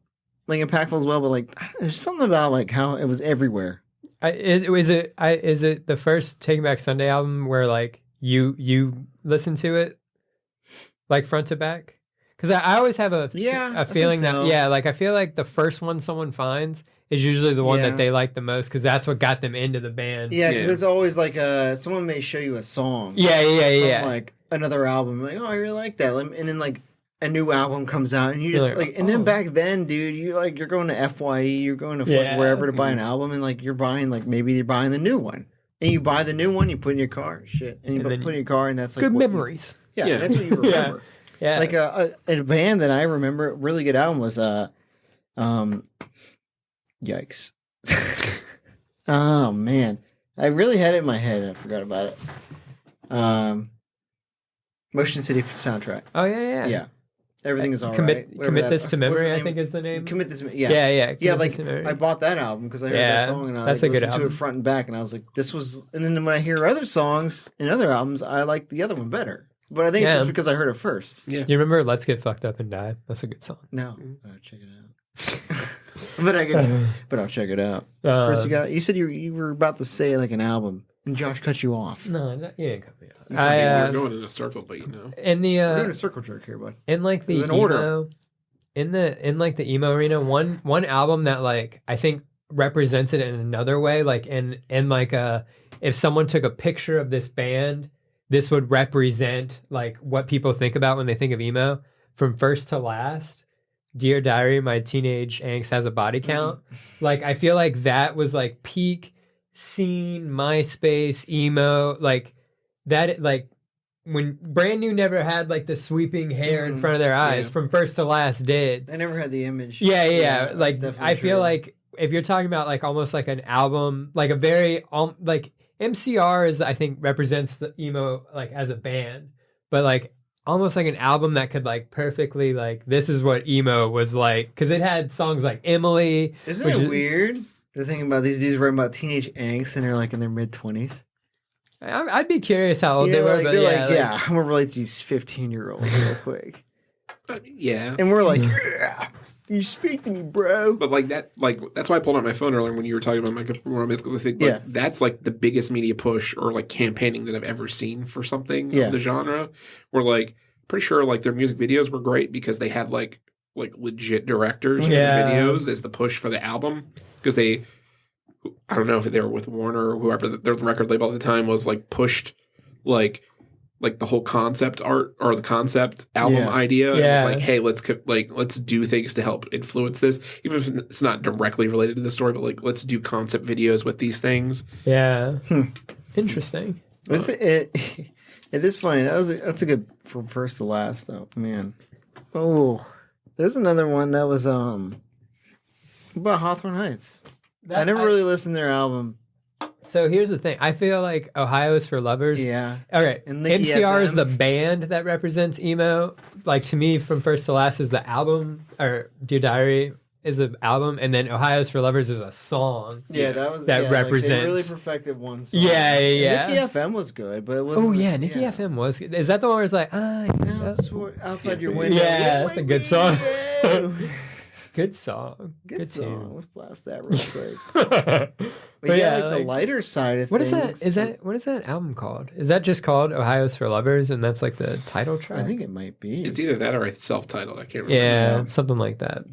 like impactful as well, but like there's something about like how it was everywhere. Is it the first Taking Back Sunday album where like you listen to it like front to back? Because I always have a feeling that like I feel like the first one someone finds is usually the one that they like the most because that's what got them into the band. Yeah, because it's always like someone may show you a song. Yeah. From, like another album, like oh I really like that, and then like a new album comes out, and you just like and then back then, dude, you're going to FYE, you're going to wherever to buy an album, and like you're buying like maybe you're buying the new one, and you buy the new one, you put in your car, and you put in your car, and that's like good memories. That's what you remember. Yeah. Like a band that I remember, really good album was yikes. Oh man, I really had it in my head. I forgot about it. Motion City soundtrack. Oh yeah. Everything is all commit, right. Commit This to Memory, I think is the name. Commit This. Yeah. Like I bought that album because I heard that song and I listened to it front and back, and I was like, this was. And then when I hear other songs and other albums, I like the other one better. But I think it's just because I heard it first. Yeah. You remember Let's Get Fucked Up and Die? That's a good song. No, I'll check it out. but I'll check it out. Chris, you said you were about to say like an album, and Josh cut you off. No, you didn't cut me off. We're going in a circle, but you know. In the we're doing a circle jerk here, bud. In like the emo, order. in like the emo arena, one album that like I think represents it in another way, like in like if someone took a picture of this band, this would represent like what people think about when they think of emo from first to last. Dear Diary, My Teenage Angst Has a Body Count. Like I feel like that was like peak scene MySpace emo, like that, like when Brand New never had like the sweeping hair in front of their eyes. From first to last did. I never had the image. Yeah. Like I feel like if you're talking about like almost like an album, like a very like MCR is I think represents the emo like as a band, but like almost like an album that could like perfectly like this is what emo was like because it had songs like Emily. Isn't it weird? The thing about these dudes writing about teenage angst and they're like in their mid-20s. I'd be curious how old they were, like, but I'm gonna relate to these 15-year-olds real quick. Yeah, and we're like, yeah, you speak to me, bro. But like that, like that's why I pulled out my phone earlier when you were talking about My Chemical Romance because I think like, that's like the biggest media push or like campaigning that I've ever seen for something of the genre. Where like pretty sure like their music videos were great because they had like legit directors for the videos as the push for the album because they. I don't know if they were with Warner or whoever their record label at the time was like pushed like like the whole concept art or the concept album idea. Yeah. It was like, hey, let's do things to help influence this, even if it's not directly related to the story, but like let's do concept videos with these things. Yeah. Interesting. It is funny. That's a good from first to last though, man. Oh, there's another one that was about Hawthorne Heights. I never really listened to their album. So here's the thing. I feel like Ohio is for lovers. Yeah. Okay. And MCR is FM. the band that represents emo. Like to me, from first to last is the album, or Dear Diary is an album, and then Ohio is for lovers is a song. Yeah, that they represents. really perfected one song. Yeah. Nikki FM was good, but it wasn't. Oh yeah, Nikki FM was good. Is that the one where it's like outside your window? Yeah, that's a good song. Good song. Good song. tune. Let's blast that real quick. But yeah, like the lighter side of what things. What is that album called? Is that just called Ohio's for Lovers, and that's like the title track? I think it might be. It's either that or it's self-titled. I can't remember. Yeah, something like that.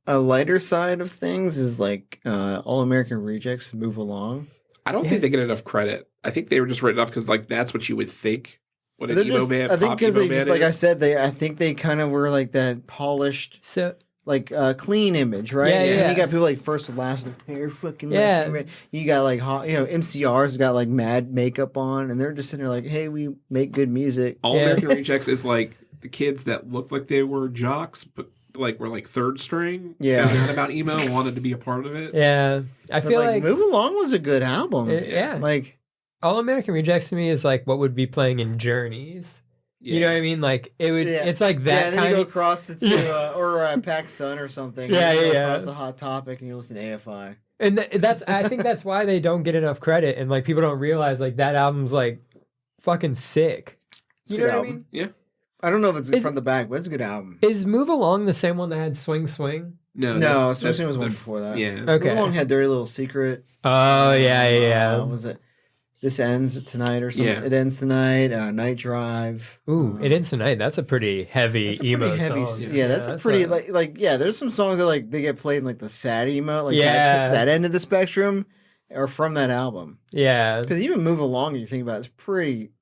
A lighter side of things is like All American Rejects, Move Along. I don't think they get enough credit. I think they were just written off because like that's what you would think. What an emo band, I think because they just, like is. I said, I think they kind of were like that polished. So Like clean image, right? Yeah. And you got people like first and last, like, hair fucking left and right. You got like MCR's got like mad makeup on, and they're just sitting there like, "Hey, we make good music." All American Rejects is like the kids that looked like they were jocks, but like were like third string. Yeah, found out about emo and wanted to be a part of it. yeah, I feel like Move Along was a good album. Yeah, like All American Rejects to me is like what would be playing in Journeys. You know what I mean? Like it would. Yeah. It's like that. Yeah, and then you go across it to or Pac Sun or something. Yeah. Across the Hot Topic, and you listen to AFI. And that's. I think that's why they don't get enough credit, and like people don't realize like that album's like fucking sick. You know what I mean? Yeah. I don't know if it's from the back, but it's a good album. Is Move Along the same one that had Swing Swing? No, Swing Swing was one before that. Yeah. Okay. Move Along had Dirty Little Secret. Oh yeah. Was it? This Ends Tonight or something. Yeah. It Ends Tonight. Night Drive. Ooh, It Ends Tonight. That's a pretty heavy emo song. Yeah, that's a pretty like yeah. There's some songs that like they get played in like the sad emo, like that end of the spectrum, are from that album. Yeah, because even Move Along, you think about it's pretty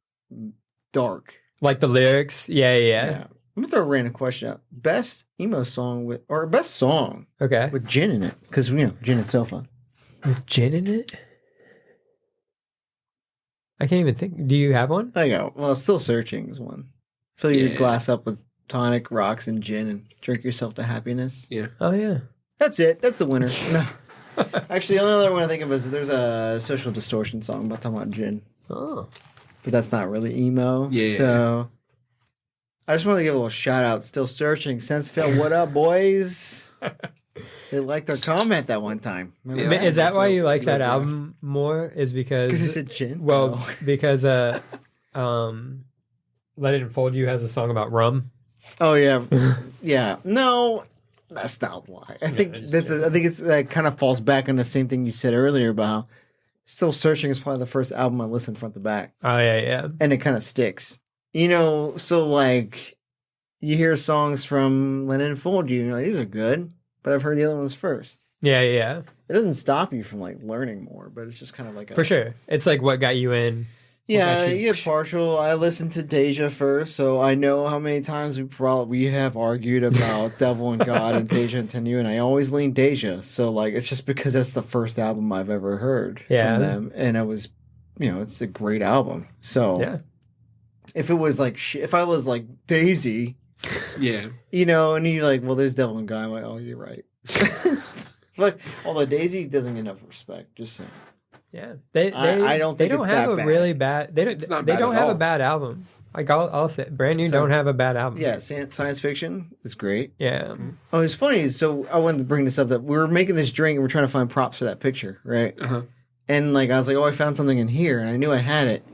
dark. Like the lyrics. Yeah. I'm gonna throw a random question out. Best emo song or best song with gin in it, because gin and sofa. With gin in it. I can't even think. Do you have one? I go. Well, Still Searching is one. Fill your glass up with tonic, rocks, and gin, and drink yourself to happiness. Yeah. Oh yeah. That's it. That's the winner. No. Actually, the only other one I think of is there's a Social Distortion song about talking about gin. Oh. But that's not really emo. Yeah. So I just want to give a little shout out. Still Searching. Sensefeld, what up, boys? They liked our comment that one time. Remember that? Is that why you like that album more? Is because he said gin? Well, No. because Let It Unfold You has a song about rum. Oh yeah, yeah. No, that's not why. I think it's that kind of falls back on the same thing you said earlier about how Still Searching is probably the first album I listened front to back. Oh yeah. And it kind of sticks. So like you hear songs from Let It Unfold You, these are good. But I've heard the other ones first. Yeah. It doesn't stop you from like learning more, but it's just kind of like for sure. It's like what got you in. Yeah, you get partial. I listened to Deja first, so I know how many times we have argued about Devil and God and Deja and Tenue, and I always lean Deja. So like it's just because that's the first album I've ever heard from them, and it was, it's a great album. So if it was like if I was like Daisy. Yeah. And you're like, well, there's Devil and God. I'm like, oh, you're right. But although Daisy doesn't get enough respect, just saying. Yeah, I don't think they don't have a bad. really bad. They don't have a bad album. Like I'll say, Brand New don't have a bad album. Yeah, science fiction is great. Yeah. Oh, it's funny. So I wanted to bring this up that we were making this drink and we're trying to find props for that picture, right? Uh-huh. And like I was like, oh, I found something in here, and I knew I had it.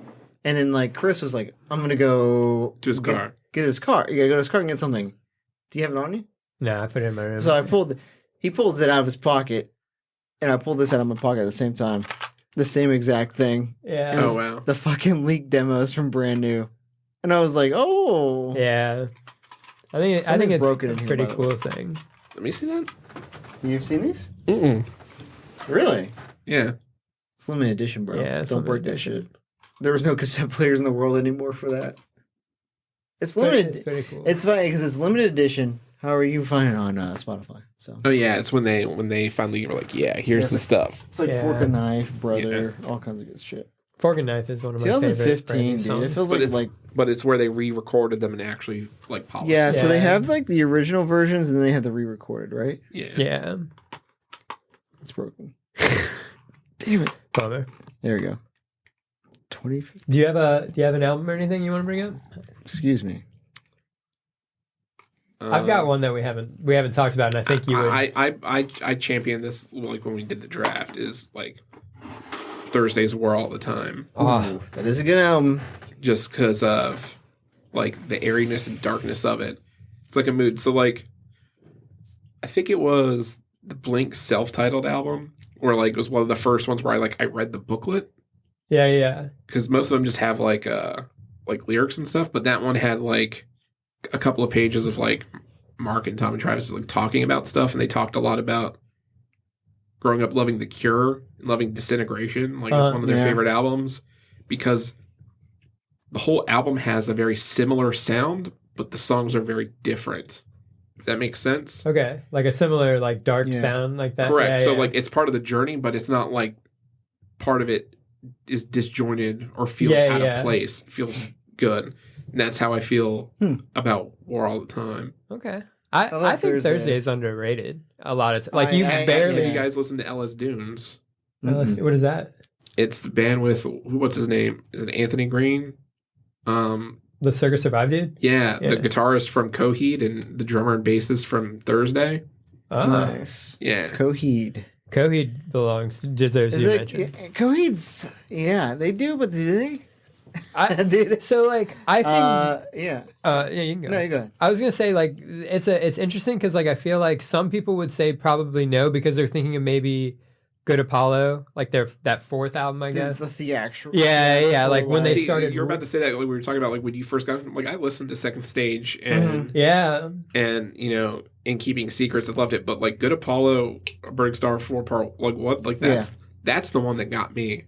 And then like Chris was like, I'm gonna go to his car. Get his car. You gotta go to his car and get something. Do you have it on you? No, I put it in my room. So he pulls it out of his pocket, and I pulled this out of my pocket at the same time. The same exact thing. Yeah. And wow. The fucking leaked demos from Brand New. And I was like, oh. Yeah. I think it's broken a in here, pretty by the cool thing. Let me see that. You've seen these? Mm-mm. Really? Yeah. It's limited edition, bro. Yeah, Don't break that shit. there was no cassette players in the world anymore for that. It's But limited. It's pretty cool. It's funny because it's limited edition. However, you can find it on Spotify. So Oh yeah, it's when they finally were like, yeah, here's the stuff. it's like Yeah. Fork and Knife, Brother, all kinds of good shit. Fork and Knife is one of my favorite 2015, brand new dude. It songs. feels But like but it's where they re-recorded them and actually like polished. yeah. So they Yeah. have like the original versions and then they have the re-recorded, right? Yeah. Yeah. It's broken. Damn it. Bummer. There we go. 2015. Do you have an album or anything you want to bring up? Excuse me. I've got one that we haven't talked about, and I think you would. I champion this like when we did the draft is like Thursday's War all the time, Oh, That is a good album. just because of like the airiness and darkness of it. It's like a mood. So like, I think it was the Blink self-titled album, or like it was one of the first ones where I read the booklet, yeah. because most of them just have like lyrics and stuff, but that one had like a couple of pages of like Mark and Tom and Travis like talking about stuff, and they talked a lot about growing up loving The Cure and loving Disintegration. Like it's one of their Yeah. favorite albums because the whole album has a very similar sound, but the songs are very different. If that makes sense. Okay, like a similar like dark Yeah. sound like that. Correct. Yeah, So yeah. like it's part of the journey, but it's not like part of it is disjointed or feels Yeah, out yeah. of place. It feels good. And that's how I feel about War all the time. Okay. I I love think Thursday. Thursday is underrated a lot of like you I- barely. Have you guys listened to LS Dunes? Mhm. What is that? It's the band with what's his name? Is it Anthony Green? The Circus Survive dude? Yeah, Yeah. the guitarist from Coheed and the drummer and bassist from Thursday. Oh, Nice. Yeah. Coheed. Coheed deserves to Is be it mentioned. Coheed's? Yeah, they do, but do they? I, Do they? so like I think Yeah. yeah, you can go. No, you go ahead. I was gonna say like it's interesting because like I feel like some people would say probably no because they're thinking of maybe Good Apollo, like that fourth album, I guess. The theatrical. Yeah, like when they See, started. you're about to say that like we were talking about like when you first got like I listened to Second Stage and Yeah, and you know in Keeping Secrets I loved it, but like Good Apollo, Burning Star, 4-part, like what, like that's the one that got me.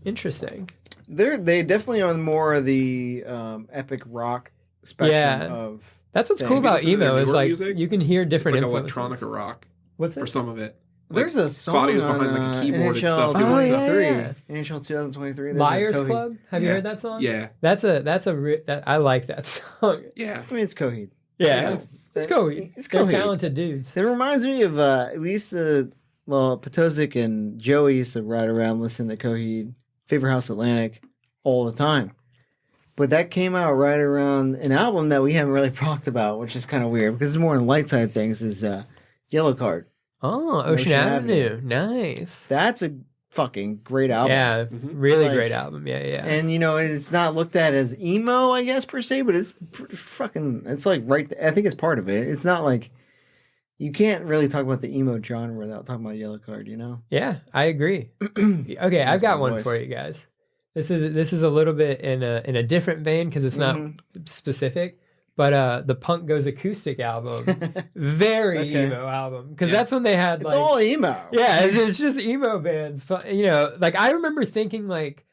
interesting. They definitely are more of the epic rock spectrum Yeah. of. That's what's Dang. cool Have you about listened to their emo is newer like music? you can hear It's different like influences. electronica rock What's for it? some of it. There's Like, a song Claudia's on behind like the keyboard and NHL stuff. Oh, yeah, 2023. yeah. NHL 2023. there's a Liars Coheed. Club. Have you Yeah. heard that song? Yeah, That's I like that song. yeah. I mean, it's Coheed. Yeah, it's Coheed. It's They're Coheed. talented dudes. It reminds me of we used to. Well, Potozic and Joey used to ride around listening to Coheed, Favor House Atlantic, all the time. But that came out right around an album that we haven't really talked about, which is kind of weird because it's more on the light side of things. Is Yellow Card. Oh, Ocean Ocean Avenue. Nice. That's a fucking great album. Yeah, Mhm. really Like- great album. Yeah, yeah. And you know, it's not looked at as emo, I guess per se, but it's fucking. It's like right. I think it's part of it. It's not like you can't really talk about the emo genre without talking about Yellow Card. You know. Yeah, I agree. Okay, I've got my one voice. for you guys. This is a little bit in a different vein because it's not specific, but the Punk Goes Acoustic album, very Okay. emo album because that's when they had It's like all emo. yeah, it's just emo bands. But you know, like I remember thinking like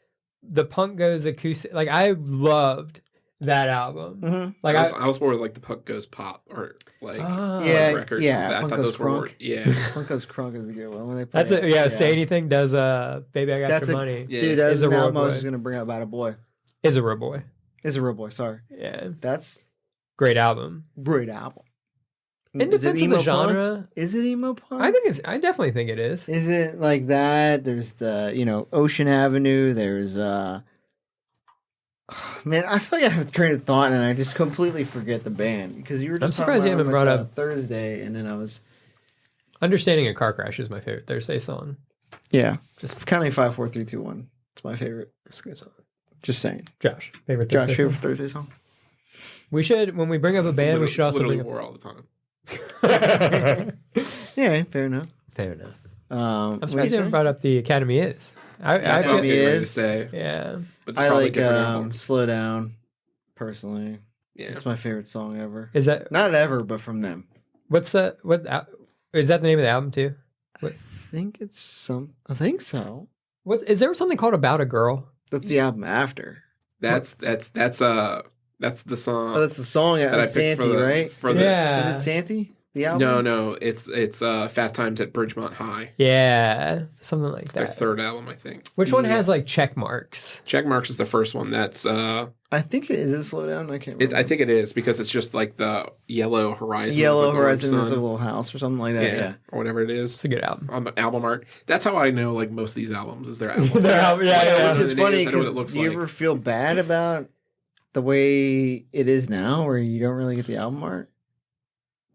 the Punk Goes Acoustic, like I loved that album. Mhm. Like I was more like the Puck Goes Pop or like Yeah, records. yeah, I Punk thought Goes those were Crunk. yeah. Punk Goes Crunk is a good one. When they play that's it. Yeah, Say Anything does Baby I Got That's Your a- Money. Yeah. Dude, that's Is a an Real album I was Boy. just gonna bring up about a boy. Is a Real Boy. Is a real boy. Sorry, Yeah, that's great album. great album. In Is it defense of the emo punk? genre, Is it emo punk? I definitely think it is. Is it like that? There's the Ocean Avenue. There's man, I feel like I have a train of thought and I just completely forget the band because you were just I'm surprised talking you about haven't them brought at up- Thursday, and then I was Understanding a Car Crash is my favorite Thursday song. just counting 5, 4, 3, 2, 1. It's my favorite. It's a good song. Just saying. Josh, favorite Josh, Thursday favorite song? Thursday song. We should, when we bring up a band, we It's should also literally bring up. War all the time. Yeah, fair enough. Fair enough. I'm I'm surprised you haven't brought up the Academy Is. I That's what I was feel, getting ready to is- say. yeah. But it's I probably like different albums. Slow Down. Personally, Yeah. it's my favorite song ever. Is that Not ever, but from them. what's that? Is that the name of the album too? I think so. Is there something called About a Girl? That's the album after. That's the song. Oh, that's the song that I at picked Santee, right? Yeah. Is it Santee? The album? No, it's Fast Times at Bridgemont High. Yeah, something like It's their that. third album, I think. Which one has like check marks? Check Marks is the first one. That's I think it is. Slow down. I can't remember. I think it is because it's just like the yellow horizon. Yellow with, like, Horizon. the There's a sun. little house or something like that. Yeah. Or whatever it is. It's a good album. On the album art. That's how I know like most of these albums is their album. Their album, yeah. Which is I know funny what it because looks do you like. ever feel bad about the way it is now, where you don't really get the album art?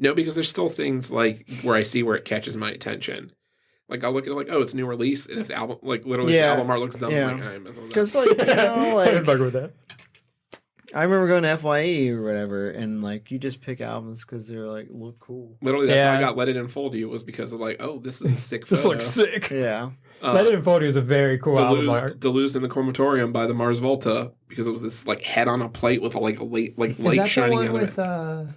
No, because there's still things like where I see where it catches my attention. Like I'll look at it like, oh, it's a new release, and if the album, like literally, if the album art looks dumb, Yeah. I'm like, I might as well not. Because like like bug with that. I remember going to FYE or whatever, and like you just pick albums because they're like look cool. Literally, that's how I Yeah. got Let It Unfold You was because of like, oh, this is a sick photo. This looks sick. Yeah. Let It Unfold You is a very cool album art. Deluged in the Crematorium by the Mars Volta because it was this like head on a plate with a like light Is light that the shining one out with of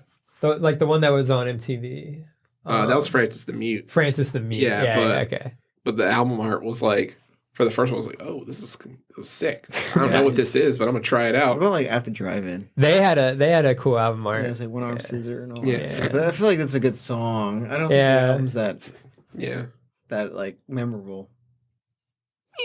it. the one that was on MTV? That was Francis the Mute. Francis the Mute. Yeah, Yeah, okay. But the album art was like, for the first one, I was like, oh, this is sick. I don't know what this is, but I'm gonna try it What out. about like at the drive-in? They had a cool album art. Yeah, it's like one arm scissor and all Yeah. that. But I feel like that's a good song. I don't think Yeah. the album's Yeah. that like memorable.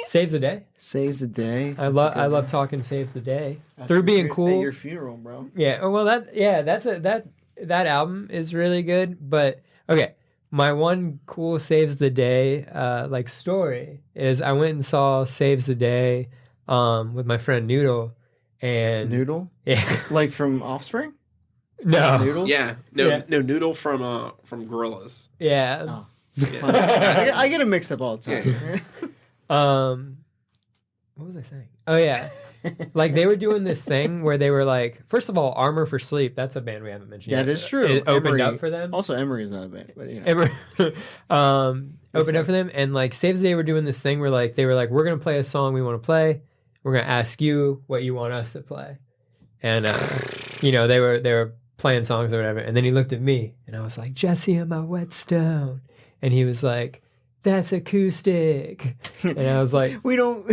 Saves the day. Saves the day. I love talking saves the day. At Through your being fu- cool. At your funeral, bro. Yeah. Oh, well, that album is really good. But okay, my one cool saves the day like story is I went and saw Saves the Day with my friend Noodle and Noodle? Yeah. Like from Offspring? No. Noodles? Yeah. Yeah. No, Noodle from Gorillaz. Yeah. Oh. Yeah. I get them mixed up all the time. What was I saying? Oh yeah. Like they were doing this thing where they were like, first of all, Armor for Sleep. That's a band we haven't mentioned That yet. is true. It opened Emery. up for them. Also, Emery is not a band, but you know. Opened up for them, and like Saves the Day were doing this thing where like they were like, we're gonna play a song we want to play. We're gonna ask you what you want us to play, and they were playing songs or whatever. And then he looked at me, and I was like, Jesse and my whetstone, and he was like, that's acoustic, and I was like, We don't.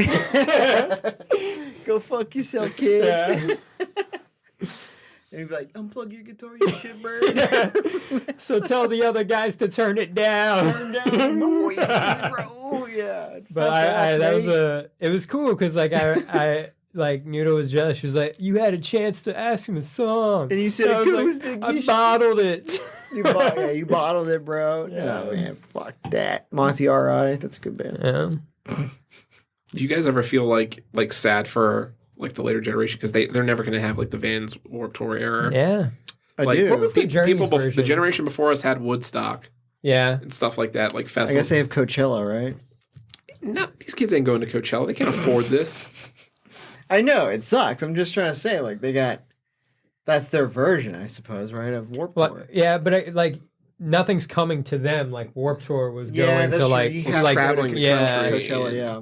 Go fuck yourself, kid. yeah. And he'd be like, unplug your guitar, you shitbird. So tell the other guys to turn it down. Turn down the noise, bro. Yeah. But it was cool because like I like Noodle was jealous. She was like, you had a chance to ask him a song. And you said I was like, acoustic. I bottled it. You bottled it, bro. Yeah. No, man, fuck that. Monty R.I., that's a good band. Yeah. Do you guys ever feel like sad for like the later generation because they're never going to have like the Vans Warped Tour era? Yeah. I Like, do. What was the Journey's People version? the generation before us had Woodstock Yeah. and stuff like that, like I festivals. guess they have Coachella, right? No, these kids ain't going to Coachella. They can't afford this. I know, it sucks. I'm just trying to say, like, that's their version, I suppose, right, of Warped Well, Tour. yeah, but like nothing's coming to them. Like Warped Tour was Yeah, going that's to true. like You was have like traveling the yeah. country. Coachella, yeah.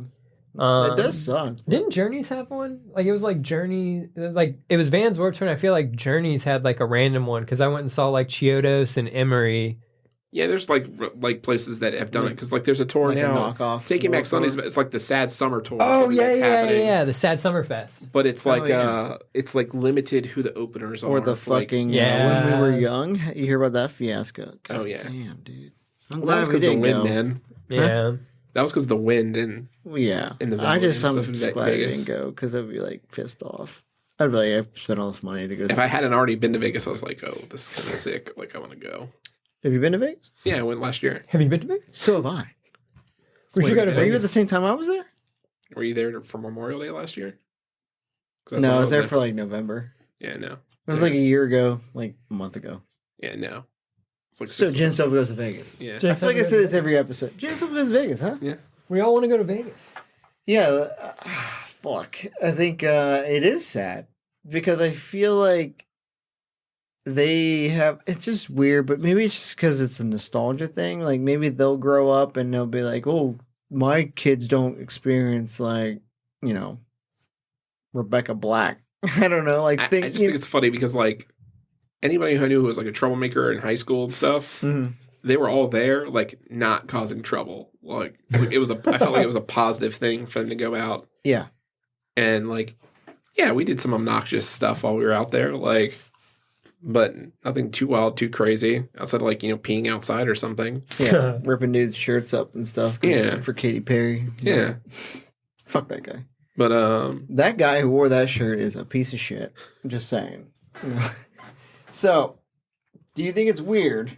Um, It does suck. Didn't Journeys have one? Like it was like Journey. It was Vans Warped Tour. And I feel like Journeys had like a random one because I went and saw like Chiodos and Emery. Yeah, there's like places that have done it because like there's a tour Like a now. knockoff. Taking Back Warped Sundays, Tour. it's like the Sad Summer Tour. Oh something that's happening. yeah. The Sad Summer Fest. But it's like yeah. it's like limited who the openers are. Or the for, like, fucking Yeah. when we were young. You hear about that fiasco? God Oh, yeah. damn, dude. I'm well, that was glad we because the didn't wind, go. man. Yeah. That was because the wind and Well, yeah, in the I'm valley and just stuff in glad I Vegas. didn't go because I'd be like pissed off. I'd be like, I spent all this money to go. if I hadn't already been to Vegas, I was like, oh, this is kind of sick. Like I want to go. Have you been to Vegas? Yeah, I went last year. Have you been to Vegas? So have I. We should go to Wait, Were you at Vegas. the same time I was there? Were you there for Memorial Day last year? 'Cause that's No, when I was there at. for like November. Yeah, no. It was like a year ago, like a month ago. Yeah, no. It's like So 6 Jen months. Silva goes to Vegas. Yeah. Jen- I feel like I say this every episode. Jen Silva goes to Vegas, huh? Yeah. We all want to go to Vegas. Yeah. Fuck. I think it is sad because I feel like they have. It's just weird, but maybe it's just because it's a nostalgia thing. Like maybe they'll grow up and they'll be like, "Oh, my kids don't experience like Rebecca Black." I don't know. Like I just think it's funny because like anybody who I knew who was like a troublemaker in high school and stuff, Mhm. they were all there, like not causing trouble. Like it was I felt like it was a positive thing for them to go out. Yeah. And like, yeah, we did some obnoxious stuff while we were out there, like, but nothing too wild, too crazy outside of like, peeing outside or something. Yeah, ripping dudes' shirts up and stuff. Yeah. For Katy Perry. Yeah. Fuck that guy. But that guy who wore that shirt is a piece of shit. I'm just saying. So, do you think it's weird?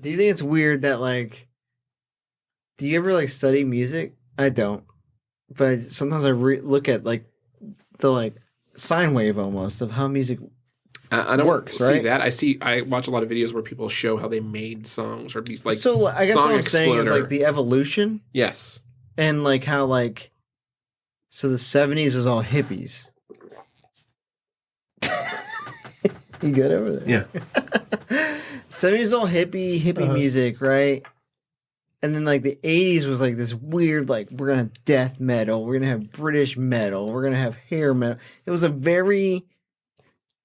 Do you think it's weird that like? Do you ever like study music? I don't, but sometimes I look at like the like sine wave almost of how music I don't works. see Right? that. I watch a lot of videos where people show how they made songs or these like. So I guess Song what I'm saying is Exploder. like the evolution Yes. and like how like. So the 70s was all hippies. You good over there? Yeah. 70s was all hippie music, right? And then like the 80s was like this weird, like we're gonna have death metal, we're gonna have British metal, we're gonna have hair metal. It was a very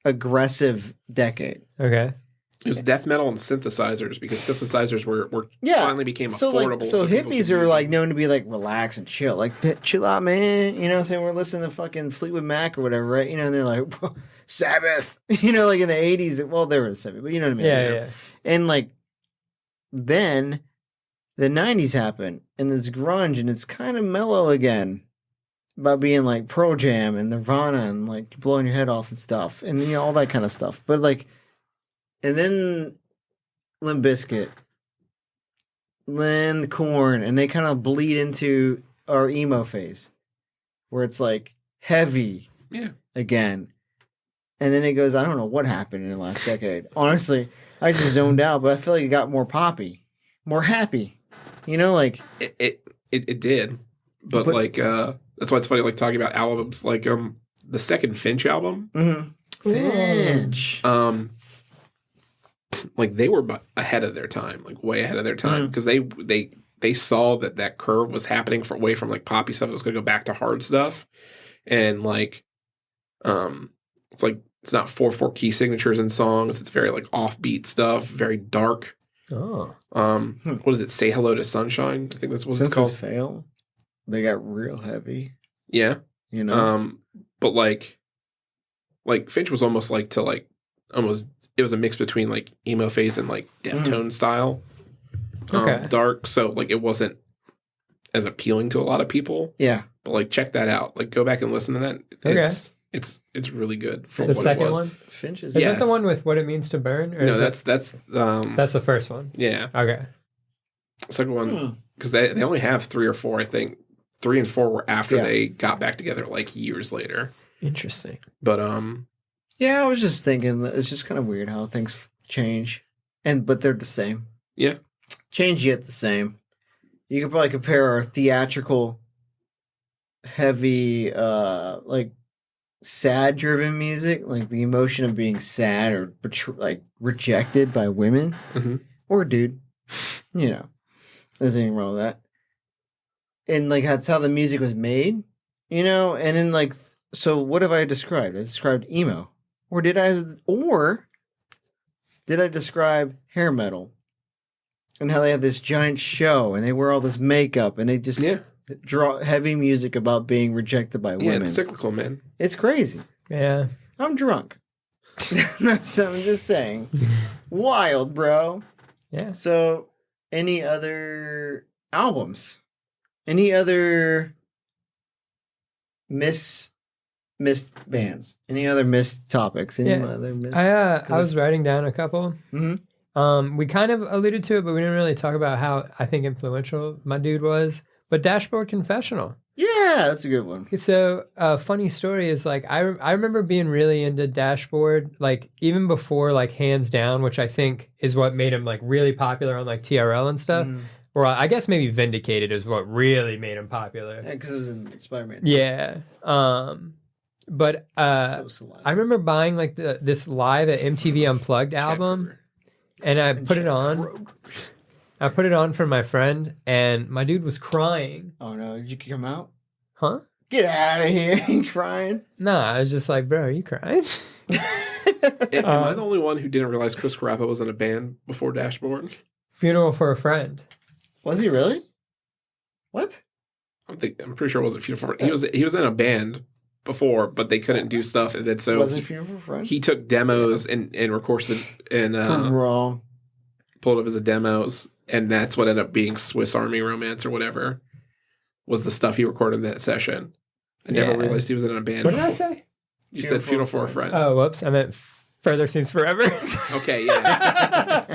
aggressive decade. Okay. It was death metal and synthesizers because synthesizers were Yeah. finally became So affordable. like, so people hippies could are use like them. known to be like relax and chill, like chill out, man. You know what I'm saying? We're listening to fucking Fleetwood Mac or whatever, right? You know, and they're like Sabbath. You know, like in the 80s. Well, there was Sabbath, but you know what I mean? Yeah. And like then the 90s happened and it's grunge and it's kind of mellow again about being like Pearl Jam and Nirvana and like blowing your head off and stuff and all that kind of stuff. But like, and then Limp Bizkit, then Korn, and they kind of bleed into our emo phase where it's like heavy again. And then it goes, I don't know what happened in the last decade. Honestly, I just zoned out, but I feel like it got more poppy, more happy. You know, like it did, but like that's why it's funny, like talking about albums, like the second Finch album, Finch, like they were ahead of their time, like way ahead of their time, because they saw that curve was happening away from like poppy stuff. It was going to go back to hard stuff, and like it's like it's not 4/4 key signatures in songs. It's very like offbeat stuff, very dark. Oh. What is it? Say Hello to Sunshine. I think that's what since it's called. Fail, they got real heavy. Yeah. You know, but like Finch was almost like to like almost it was a mix between like emo phase and like Deftone style. Okay. Dark, so like it wasn't as appealing to a lot of people. Yeah. But like check that out. Like go back and listen to that. Okay. It's really good for The what second it was. one? Finch Is is that the one with What It Means to Burn? Or No, is that's that's the first one. yeah. Okay. Second one because they only have 3 or 4, I think. 3 and 4 were after they got back together like years later. Interesting. But Yeah, I was just thinking that it's just kind of weird how things change, but they're the same. Yeah. Change yet the same. You could probably compare our theatrical, heavy, like sad driven music, like the emotion of being sad or like rejected by women or a dude. You know, there's anything wrong with that. And like that's how the music was made, you know. And then like, so what have I described? I described emo, or did I describe hair metal? And how they have this giant show and they wear all this makeup and they just draw heavy music about being rejected by women. Yeah, it's cyclical, man. It's crazy. Yeah. I'm drunk. So I'm just saying. Wild, bro. Yeah. So, any other albums? Any other missed bands? Any other missed topics? Any other missed... I was writing down a couple. We kind of alluded to it, but we didn't really talk about how I think influential my dude was. But Dashboard Confessional. Yeah, that's a good one. So a funny story is like I remember being really into Dashboard, like even before like Hands Down, which I think is what made him like really popular on like TRL and stuff. Or I guess maybe Vindicated is what really made him popular. Yeah, because it was in Spider-Man. Yeah. But I remember buying like this live at MTV Unplugged album. And I put it on. I put it on for my friend, and my dude was crying. Oh no! Did you kick him out? Huh? Get out of here! You crying? Nah, I was just like, bro, are you crying? Am I the only one who didn't realize Chris Carrappa was in a band before Dashboard? Funeral for a Friend. Was he really? What? I'm pretty sure it wasn't Funeral for. He was in a band before, but they couldn't do stuff, and then so Wasn't Funeral for a Friend? he took demos and recorded and I'm wrong. pulled up as a demos, and that's what ended up being Swiss Army Romance or whatever was the stuff he recorded in that session. I never realized he was in a band. What did I say? You said Funeral for a Friend. Oh, whoops. I meant Further Seems Forever. Okay, yeah.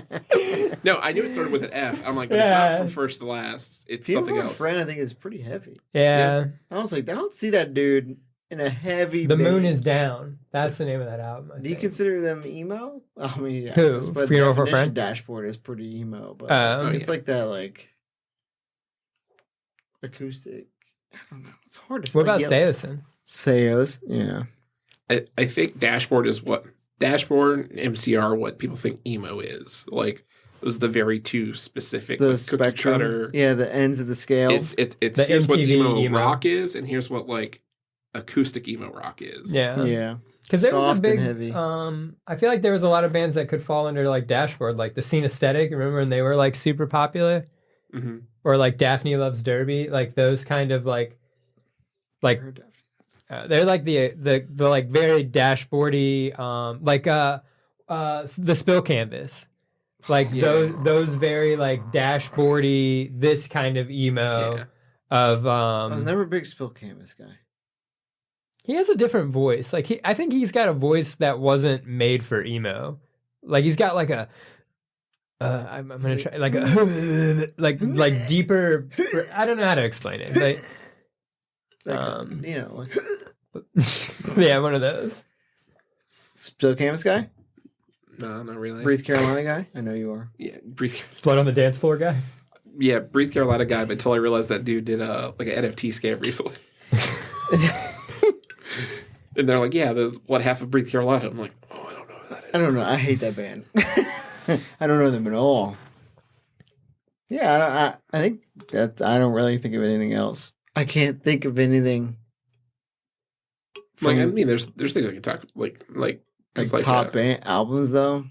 No, I knew it started with an F. I'm like, but it's not from first to last. It's Funeral something for a else. Friend, I think, is pretty heavy. Yeah. I was like, I don't see that dude in a heavy The band. Moon is Down. That's the name of that album. I Do you think. consider them emo? I mean, yeah. Who? But Funeral for a Definition Friend? Dashboard is pretty emo, but it's yeah. like that, like acoustic. I don't know. It's hard to say. What about Seosin? Seos? Yeah. I think Dashboard and MCR are what people think emo is. Like, those are the very two specific, The like, cookie spectrum. cutter. Yeah, the ends of the scale. It's The here's what MTV emo emo. rock is, and here's what like acoustic emo rock is. Yeah. yeah. Because there was a Soft big, and heavy. I feel like there was a lot of bands that could fall under like Dashboard, like the Scene Aesthetic. Remember when they were like super popular, Mm-hmm. or like Daphne Loves Derby, like those kind of like they're like the like very dashboardy, the Spill Canvas, like those very like dashboardy, this kind of emo of I was never a big Spill Canvas guy. He has a different voice. Like I think he's got a voice that wasn't made for emo. Like he's got like a I'm gonna try like a like deeper. I don't know how to explain it. But, You know, like yeah, one of those. Spill Canvas guy? No, not really. Breathe Carolina guy? I know you are. Yeah, Breathe. Blood on the Dance Floor guy. Yeah, Breathe Carolina guy. But until I realized that dude did like an NFT scam recently. And they're like, yeah, there's what half of Breathe Carolina. I'm like, oh, I don't know who that is. I don't know. I hate that band. I don't know them at all. Yeah, I think that I don't really think of anything else. I can't think of anything. Like, I mean, there's things I can talk like top band albums though.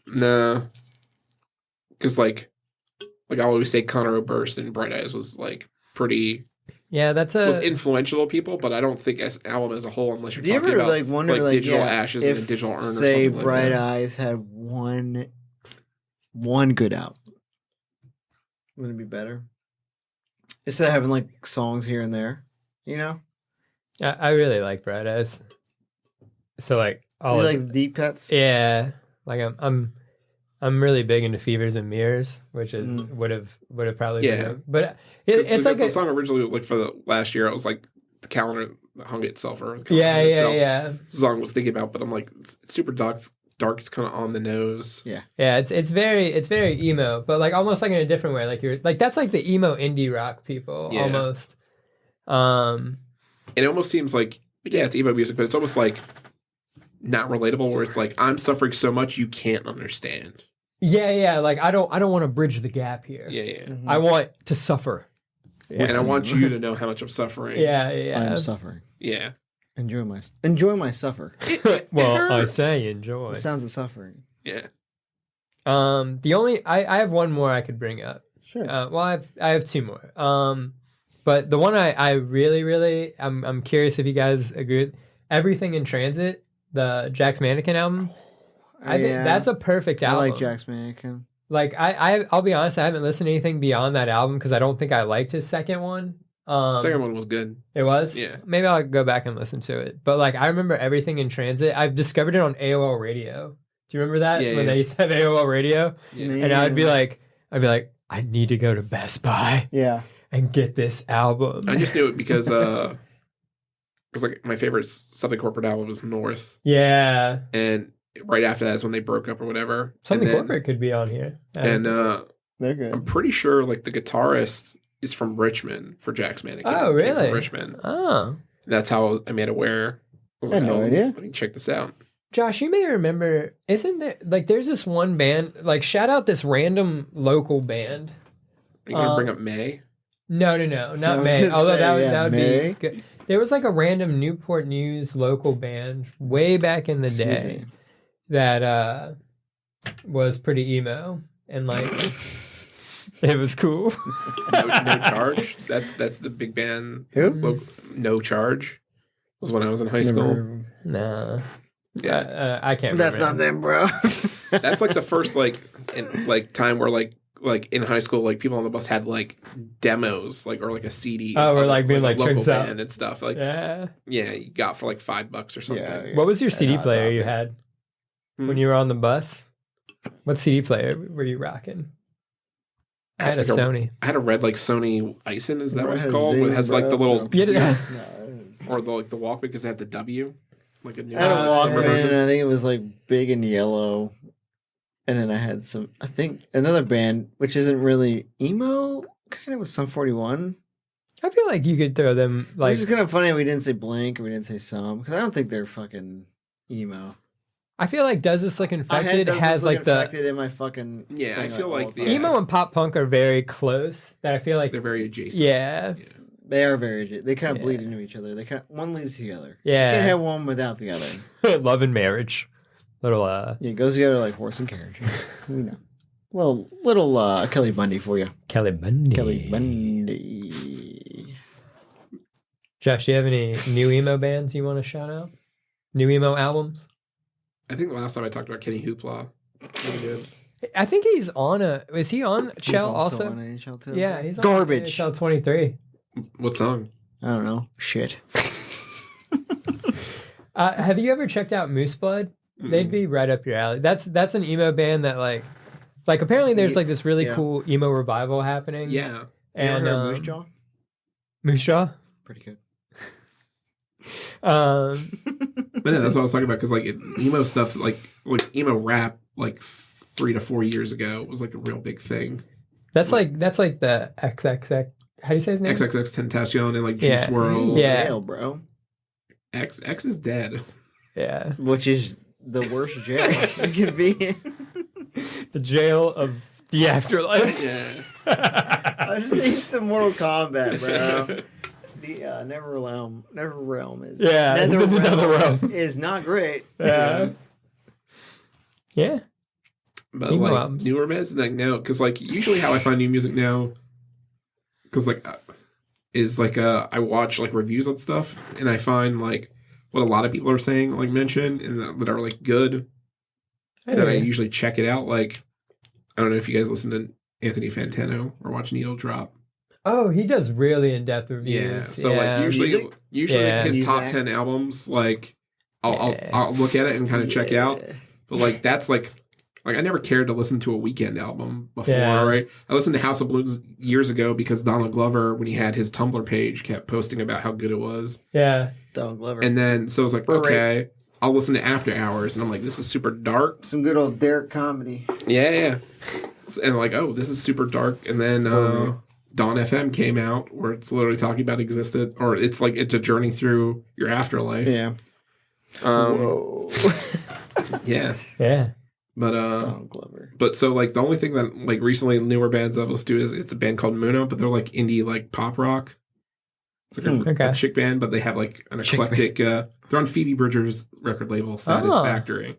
No, because like I always say, Conor Oberst and Bright Eyes was like pretty. Yeah, was influential to people, but I don't think as an album as a whole, unless you're Do you talking ever about like wonder like Digital Ashes and a Digital Urn or say something like Bright that. Eyes had one good album, wouldn't it be better? Instead of having like songs here and there, you know? I really like Bright Eyes. So like all You of, like deep cuts? yeah, like I'm really big into Fevers and Mirrors, which is would have probably been, but it's like the song originally, like for the last year, it was like the calendar that hung itself, or the calendar yeah. The song I was thinking about, but I'm like, it's super dark. It's kind of on the nose. Yeah. It's very emo, but like almost like in a different way. Like you're like that's like the emo indie rock people almost. It almost seems like it's emo music, but it's almost like not relatable. Where it's like, I'm suffering so much you can't understand. Yeah. Like I don't want to bridge the gap here. Yeah. Mm-hmm. I want to suffer. And I want you to know how much I'm suffering. Yeah. I'm suffering. Yeah. Enjoy my suffer. Well, I hurts. say enjoy. It sounds of suffering. Yeah. The only I have one more I could bring up. Sure. Well, I have two more. But the one I really I'm curious if you guys agree with Everything in Transit, the Jack's Mannequin album. I think that's a perfect album. I like Jack's Mannequin. Like I'll be honest, I haven't listened to anything beyond that album because I don't think I liked his second one. Second one was good. It was? Yeah. Maybe I'll go back and listen to it. But like I remember Everything in Transit. I've discovered it on AOL Radio. Do you remember that? When they used to have AOL Radio? Yeah. And I'd be like, I need to go to Best Buy. Yeah. And get this album. I just knew it because it was like my favorite Something Corporate album was North. Yeah. And right after that is when they broke up or whatever. Something Corporate could be on here. And they're good. I'm pretty sure like the guitarist is from Richmond for Jack's Mannequin. Oh, really? From Richmond. Oh. That's how I made aware. I had no idea. Let me check this out. Josh, you may remember, isn't there, like, there's this one band, like, shout out this random local band. Are you going to bring up May? No, not May. Although that would May. be good. There was like a random Newport News local band way back in the day that was pretty emo and like it was cool. No Charge. That's the big band. Who? No Charge. was when I was in high school. Nah. Yeah, I can't That's not remember. them, bro. that's like the first time where like in high school, like people on the bus had like demos, like or like a CD. Oh, or like being a like, check local this out. band and stuff. Like Yeah. you got for like $5 or something. Yeah. What was your CD Yeah, I player thought you it- had Hmm? when you were on the bus? What CD player were you rocking? I had a like Sony. I had a red like Sony Ison. Is that Bro, what it's has called? It Zing, has like bro. the little Yeah. or the like the Walkman because it had the W, like a new I had a summer Walkman, version. and I think it was like big and yellow. And then I had I think another band, which isn't really emo, kind of was Sum 41. I feel like you could throw them like Which is kind of funny we didn't say Blank or we didn't say Some, because I don't think they're fucking emo. I feel like Does This Look I Infected Does This has Look like the Infected in my fucking Yeah, I thing, feel all like the the time. emo and pop punk are very close. That I feel like They're very adjacent. yeah. They are they kind of Yeah. bleed into each other. They one leads to the other. Yeah. You can't have one without the other. Love and Marriage. Little Yeah, it goes together like horse and carriage. We know. Little Kelly Bundy for you. Kelly Bundy. Kelly Bundy. Josh, do you have any new emo bands you want to shout out? New emo albums? I think the last time I talked about Kenny Hoopla. Really good. I think he's on is he on He's Shell also also? on NHL too. Yeah, he's on Garbage. Shell 23. What song? I don't know. Shit. Have you ever checked out Moose Blood? They'd be right up your alley. That's an emo band that like apparently there's like this really Yeah. cool emo revival happening. Yeah. You And ever heard Moose Jaw? Moose Jaw. Pretty good. Um, But yeah, that's what I was talking about because like emo stuff, like emo rap, like 3 to 4 years ago was like a real big thing. that's like the XXX. How do you say his name? XXX Tentacion and like Juice Yeah. WRLD. Yeah. Jail, bro. X is dead. Yeah, Which is the worst jail you can be in. the jail of the afterlife. Yeah. I just need some Mortal Kombat, bro. The Never Realm is Yeah, it's in another realm. is not great. Yeah. Yeah. But Emo like albums. newer bands like now, because like usually how I find new music now, because like is like I watch like reviews on stuff and I find like what a lot of people are saying, like mention and that are like good, and then I usually check it out. Like I don't know if you guys listen to Anthony Fantano or watch Needle Drop. Oh, he does really in-depth reviews. Yeah, so like usually Music? like, his Music? top 10 albums, like Yeah. I'll look at it and kind of check out. But like that's like I never cared to listen to a Weekend album before, Yeah. right? I listened to House of Blues years ago because Donald Glover, when he had his Tumblr page, kept posting about how good it was. Yeah. Donald Glover. And then so I was like, Right. okay, I'll listen to After Hours, and I'm like, this is super dark. Some good old Derek comedy. Yeah. And like, oh, this is super dark. And then Right. Dawn FM came out, where it's literally talking about existence, or it's like it's a journey through your afterlife. Yeah. Whoa. Yeah. Yeah. But Donald Glover. But so like the only thing that like recently newer bands I've listened to is it's a band called Muno, but they're like indie like pop rock. It's like Okay. a chick band, but they have like an Chick eclectic. They're on Phoebe Bridgers' record label, Satisfactory.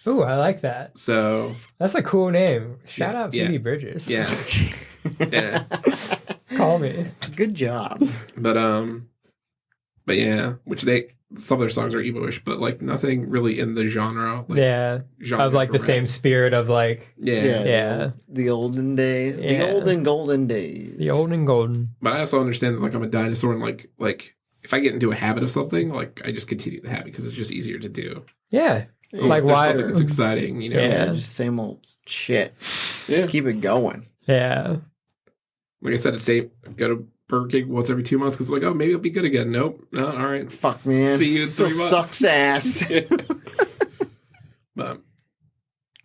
Ooh, I like that. So That's a cool name. Shout out yeah. Phoebe Bridgers. yeah, yeah. Call me. Good job. But yeah, which some of their songs are emo-ish, but like nothing really in the genre. Like, Yeah. genre Of like the for same rap. spirit of like Yeah. Yeah. The olden days. Yeah. The olden golden days. the old and golden. But I also understand that like I'm a dinosaur and like if I get into a habit of something, like I just continue the habit because it's just easier to do. Yeah. Oh, Like if there's why? something that's exciting, you know. Yeah. Yeah, just same old shit. Yeah. Keep it going. Yeah. Like I said, go to Burger King once every 2 months because like, oh, maybe it'll be good again. Nope. No, all right. Fuck, man. See you in Still 3 months. sucks ass. But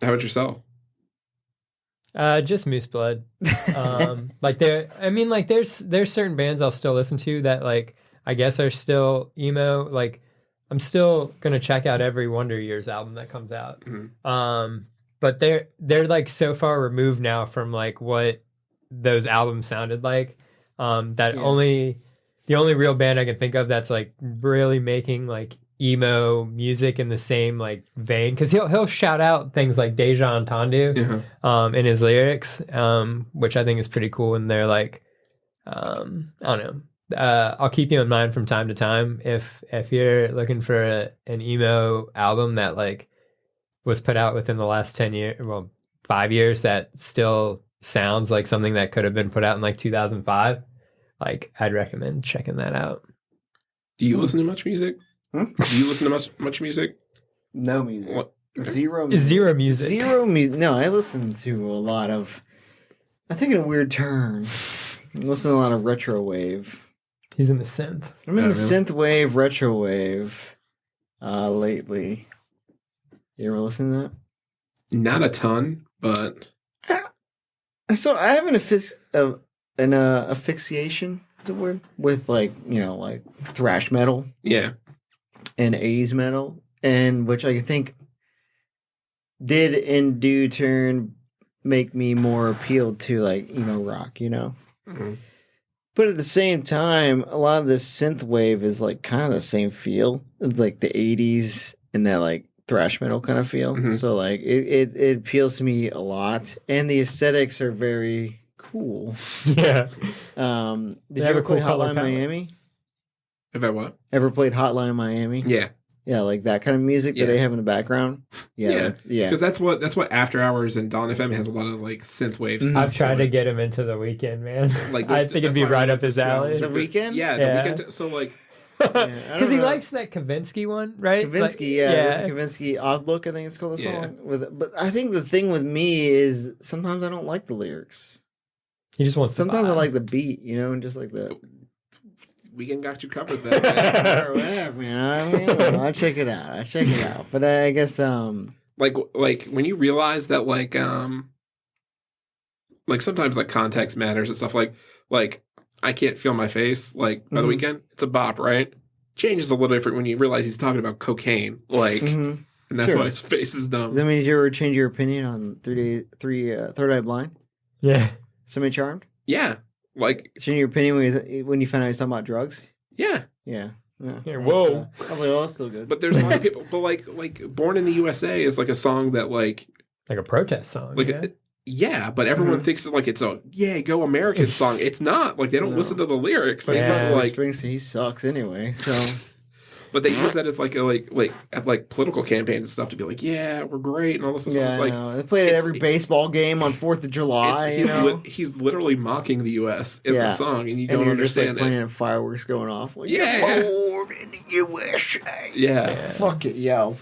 how about yourself? Just Moose Blood. Like there's certain bands I'll still listen to that like I guess are still emo. Like I'm still gonna check out every Wonder Years album that comes out. Mhm. But they're like so far removed now from like what those albums sounded like. That Yeah. the only real band I can think of that's like really making like emo music in the same like vein, because he'll shout out things like Deja Entendu in his lyrics, which I think is pretty cool. And they're like I don't know, I'll keep you in mind from time to time if you're looking for an emo album that like was put out within the last 10 years, well, 5 years, that still sounds like something that could have been put out in like 2005. Like, I'd recommend checking that out. Do you listen to much music? Do you listen to much music? No music. What? Zero music. Zero music. Zero music. No, I listen to a lot of. I'm taking a weird turn. I listen to a lot of retro wave. He's in the synth. I'm in the synth wave, retro wave lately. You ever listen to that? Not a ton, but So I have an asphyxiation, is a word, with like, you know, like thrash metal. Yeah. And 80s metal, and which I think did in due turn make me more appealed to like emo rock, you know? Mm-hmm. But at the same time, a lot of this synth wave is like kind of the same feel of like the 80s and that like thrash metal kind of feel. Mm-hmm. So like it appeals to me a lot, and the aesthetics are very cool. Yeah. Did you have ever a cool play color Hotline palette. Miami? If I what? Ever played Hotline Miami? Yeah. Yeah, like that kind of music Yeah. that they have in the background. Yeah. Because that's what After Hours and Dawn FM has a lot of like synth wave stuff. I've tried to it. get him into The Weeknd, man. Like I think it'd be right up his alley. The Weeknd? Yeah, Yeah. The Weeknd. So like, I don't Because he know. likes that Kavinsky one, right? Kavinsky, Like, there's a Kavinsky Odd Look, I think it's called the Yeah. song. But I think the thing with me is sometimes I don't like the lyrics. He just wants. Sometimes to I like the beat, you know, and just like the Weeknd got you covered then. man. or whatever, man. I mean, I'll check it out. But I guess like when you realize that like sometimes like context matters and stuff, like I Can't Feel My Face, like by The Weeknd, it's a bop, right? Changes a little different when you realize he's talking about cocaine, like, and that's Sure. why his face is dumb. I mean, did you ever change your opinion on Third Eye Blind? Yeah. Semi Charmed? Yeah, like Change your opinion when you found out he was talking about drugs? yeah. Yeah. Yeah, whoa. I was like, oh, that's still good. But there's a lot of people, but like Born in the USA is like a song that like Like a protest song. like yeah. yeah, but everyone thinks that like it's a Go American song. It's not. Like they don't No. listen to the lyrics. But They just Yeah. like, Springsteen, he sucks anyway. So but they use that as like at like political campaigns and stuff to be like, yeah, we're great and all this stuff. yeah, It's I like know. They played at every baseball game on 4th of July. he's literally mocking the U.S. in the Yeah. song, and you And don't you're just like understand playing fireworks going off. Like, Yeah. born in the USA. Yeah. Fuck it, yo.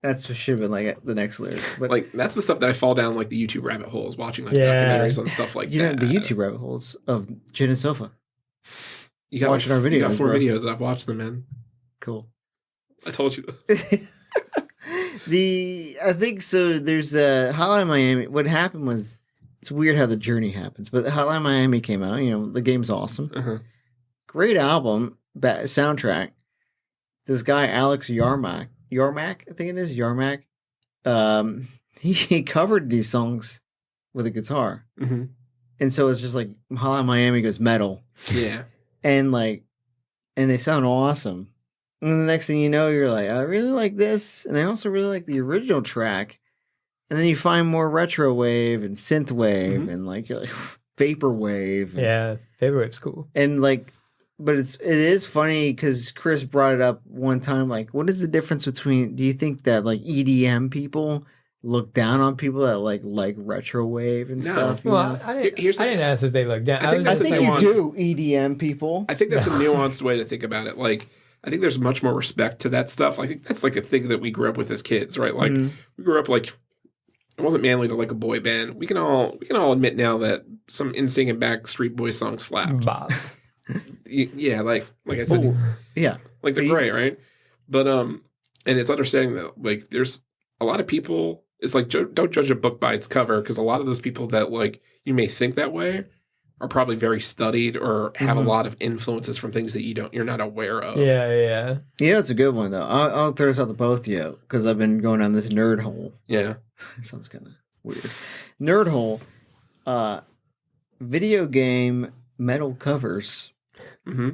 That's what should have been like the next lyric. But Like that's the stuff that I fall down like the YouTube rabbit holes watching like Yeah. documentaries on stuff like you know that. the YouTube rabbit holes of Jen and Sofa. You got watching our You got videos, 4 bro. videos. I've watched them, man. Cool. I told you. I think so. There's Hotline Miami. What happened was it's weird how the journey happens, but Hotline Miami came out. You know, the game's awesome. Uh-huh. Great album, soundtrack. This guy Alex Yarmak, I think it is Yarmak. He covered these songs with a guitar, Mm-hmm. and so it's just like Hotline Miami goes metal, Yeah. and they sound awesome. And then the next thing you know, you're like, I really like this, and I also really like the original track. And then you find more retro wave and synth wave and like you're like vapor wave. Yeah. Vaporwave's cool. And like, but it is funny because Chris brought it up one time. Like, what is the difference between? Do you think that like EDM people look down on people that like retro wave and No. stuff? You Well, know? I didn't, Here's the- I didn't ask if they looked down. I think was that's I just the think you nuance. do EDM people. I think that's a nuanced way to think about it. Like, I think there's much more respect to that stuff. I think that's like a thing that we grew up with as kids, right? Like, we grew up like it wasn't manly to like a boy band. We can all admit now that some NSYNC and Backstreet Boys songs slap. Boss. Yeah, like I said, Ooh. Yeah. like they're great, right? But and it's understanding that like there's a lot of people. It's like don't judge a book by its cover, because a lot of those people that like you may think that way are probably very studied or have a lot of influences from things that you're not aware of. Yeah. Yeah, it's a good one though. I'll throw this out to both of you because I've been going on this nerd hole. Yeah. It sounds kind of weird. Nerd hole. Video game metal covers. Mm-hmm.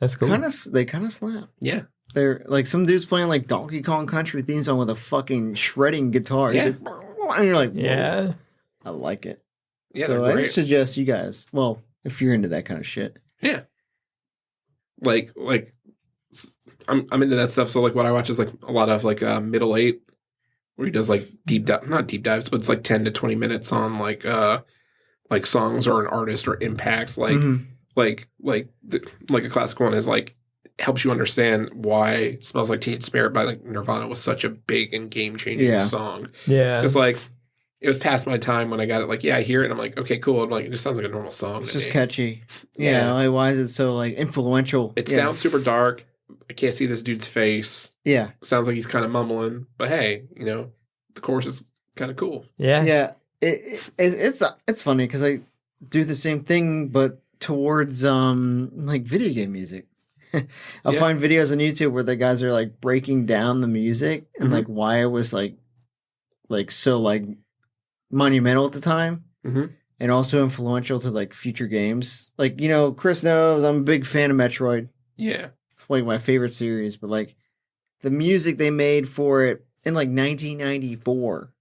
That's cool. They kind of slap. Yeah. They're like some dude's playing like Donkey Kong Country theme song with a fucking shredding guitar. He's Yeah. like, and you're like, whoa, Yeah. I like it. Yeah, So they're I great. suggest you guys. Well, if you're into that kind of shit. Yeah. I'm into that stuff. So like what I watch is like a lot of like Middle Eight, where he does like not deep dives, but it's like 10 to 20 minutes on like songs or an artist or impact. Like like a classic one is like helps you understand why "Smells Like Teen Spirit" by like Nirvana was such a big and game changing song. Yeah, because like it was past my time when I got it. Like, yeah, I hear it and I'm like, okay, cool. I'm like, it just sounds like a normal song. It's just catchy. Yeah, like why is it so like influential? It sounds super dark. I can't see this dude's face. Yeah, sounds like he's kind of mumbling, but hey, the chorus is kind of cool. Yeah. It's funny because I do the same thing, but towards like video game music. I'll find videos on YouTube where the guys are like breaking down the music and like why it was like so like monumental at the time and also influential to like future games. Like, Chris knows I'm a big fan of Metroid. Yeah. It's like my favorite series, but like the music they made for it in like 1994,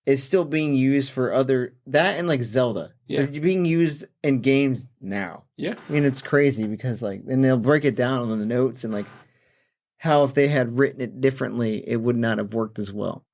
is still being used for that and like Zelda. Yeah. They're being used in games now. Yeah. I mean, it's crazy because like, and they'll break it down on the notes and like how if they had written it differently, it would not have worked as well.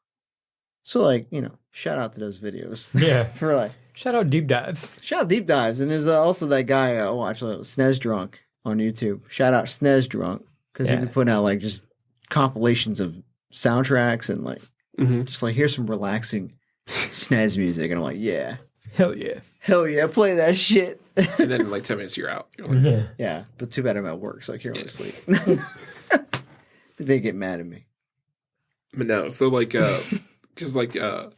So like, shout out to those videos. Yeah. For like, shout out Deep Dives. Shout out Deep Dives. And there's also that guy I watched, SNES Drunk on YouTube. Shout out SNES Drunk. Because he'd be putting out like just compilations of soundtracks and like, just like, here's some relaxing SNES music. And I'm like, yeah. Hell yeah. Hell yeah, play that shit. And then in like 10 minutes, you're out. You're like, yeah, but too bad I'm at work, so I can't really sleep. They get mad at me. But no, so like, because like, I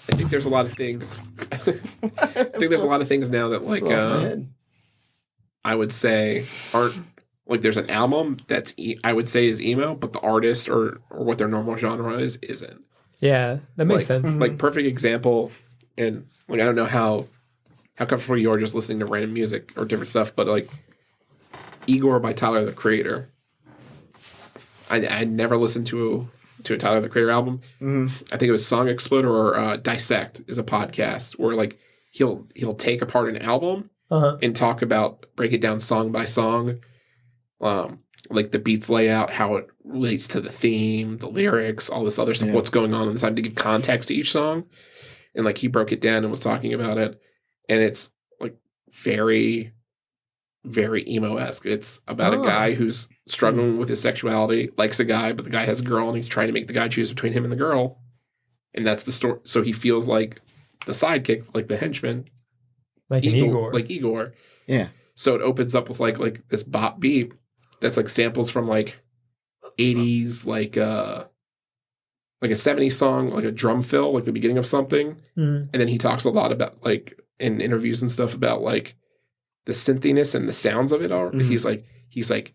think there's a lot of things. I think there's a lot of things now that like, I would say aren't like there's an album that's I would say is emo, but the artist or what their normal genre isn't. Yeah, that makes sense. Like perfect example, and like I don't know how comfortable you are just listening to random music or different stuff, but like Igor by Tyler, the Creator. I never listened to a Tyler, the Creator album. I think it was Song Exploder or Dissect is a podcast where like he'll take apart an album and break it down song by song, like the beats layout, how it relates to the theme, the lyrics, all this other stuff, what's going on inside to give context to each song. And like he broke it down and was talking about it, and it's like very, very emo-esque. It's about a guy who's struggling with his sexuality, likes a guy, but the guy has a girl, and he's trying to make the guy choose between him and the girl. And that's the story. So he feels like the sidekick, like the henchman, like Igor. Like Igor. Yeah. So it opens up with like this bop beat that's like samples from like 80s, like a 70s song, like a drum fill, like the beginning of something. And then he talks a lot about like in interviews and stuff about like the synthiness and the sounds of it all. He's like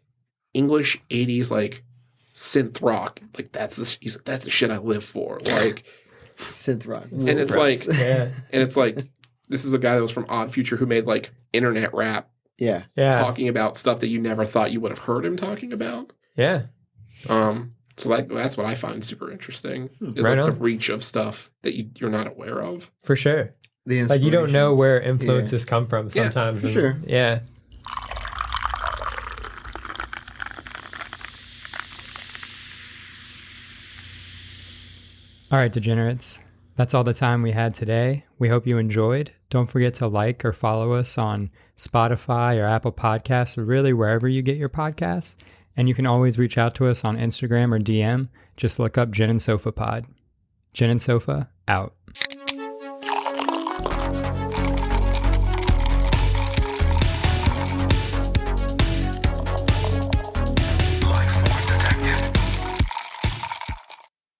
English 80s like synth rock. Like that's the shit I live for. Like synth rock. And it's like and it's like this is a guy that was from Odd Future who made like internet rap. Yeah. Talking about stuff that you never thought you would have heard him talking about. Yeah. So like that's what I find super interesting is right like on. the reach of stuff that you're not aware of. For sure. Like you don't know where influences come from sometimes. Yeah, for sure. Yeah. All right, degenerates. That's all the time we had today. We hope you enjoyed. Don't forget to like or follow us on Spotify or Apple Podcasts or really wherever you get your podcasts. And you can always reach out to us on Instagram or DM. Just look up Gin and Sofa Pod. Gin and Sofa, out.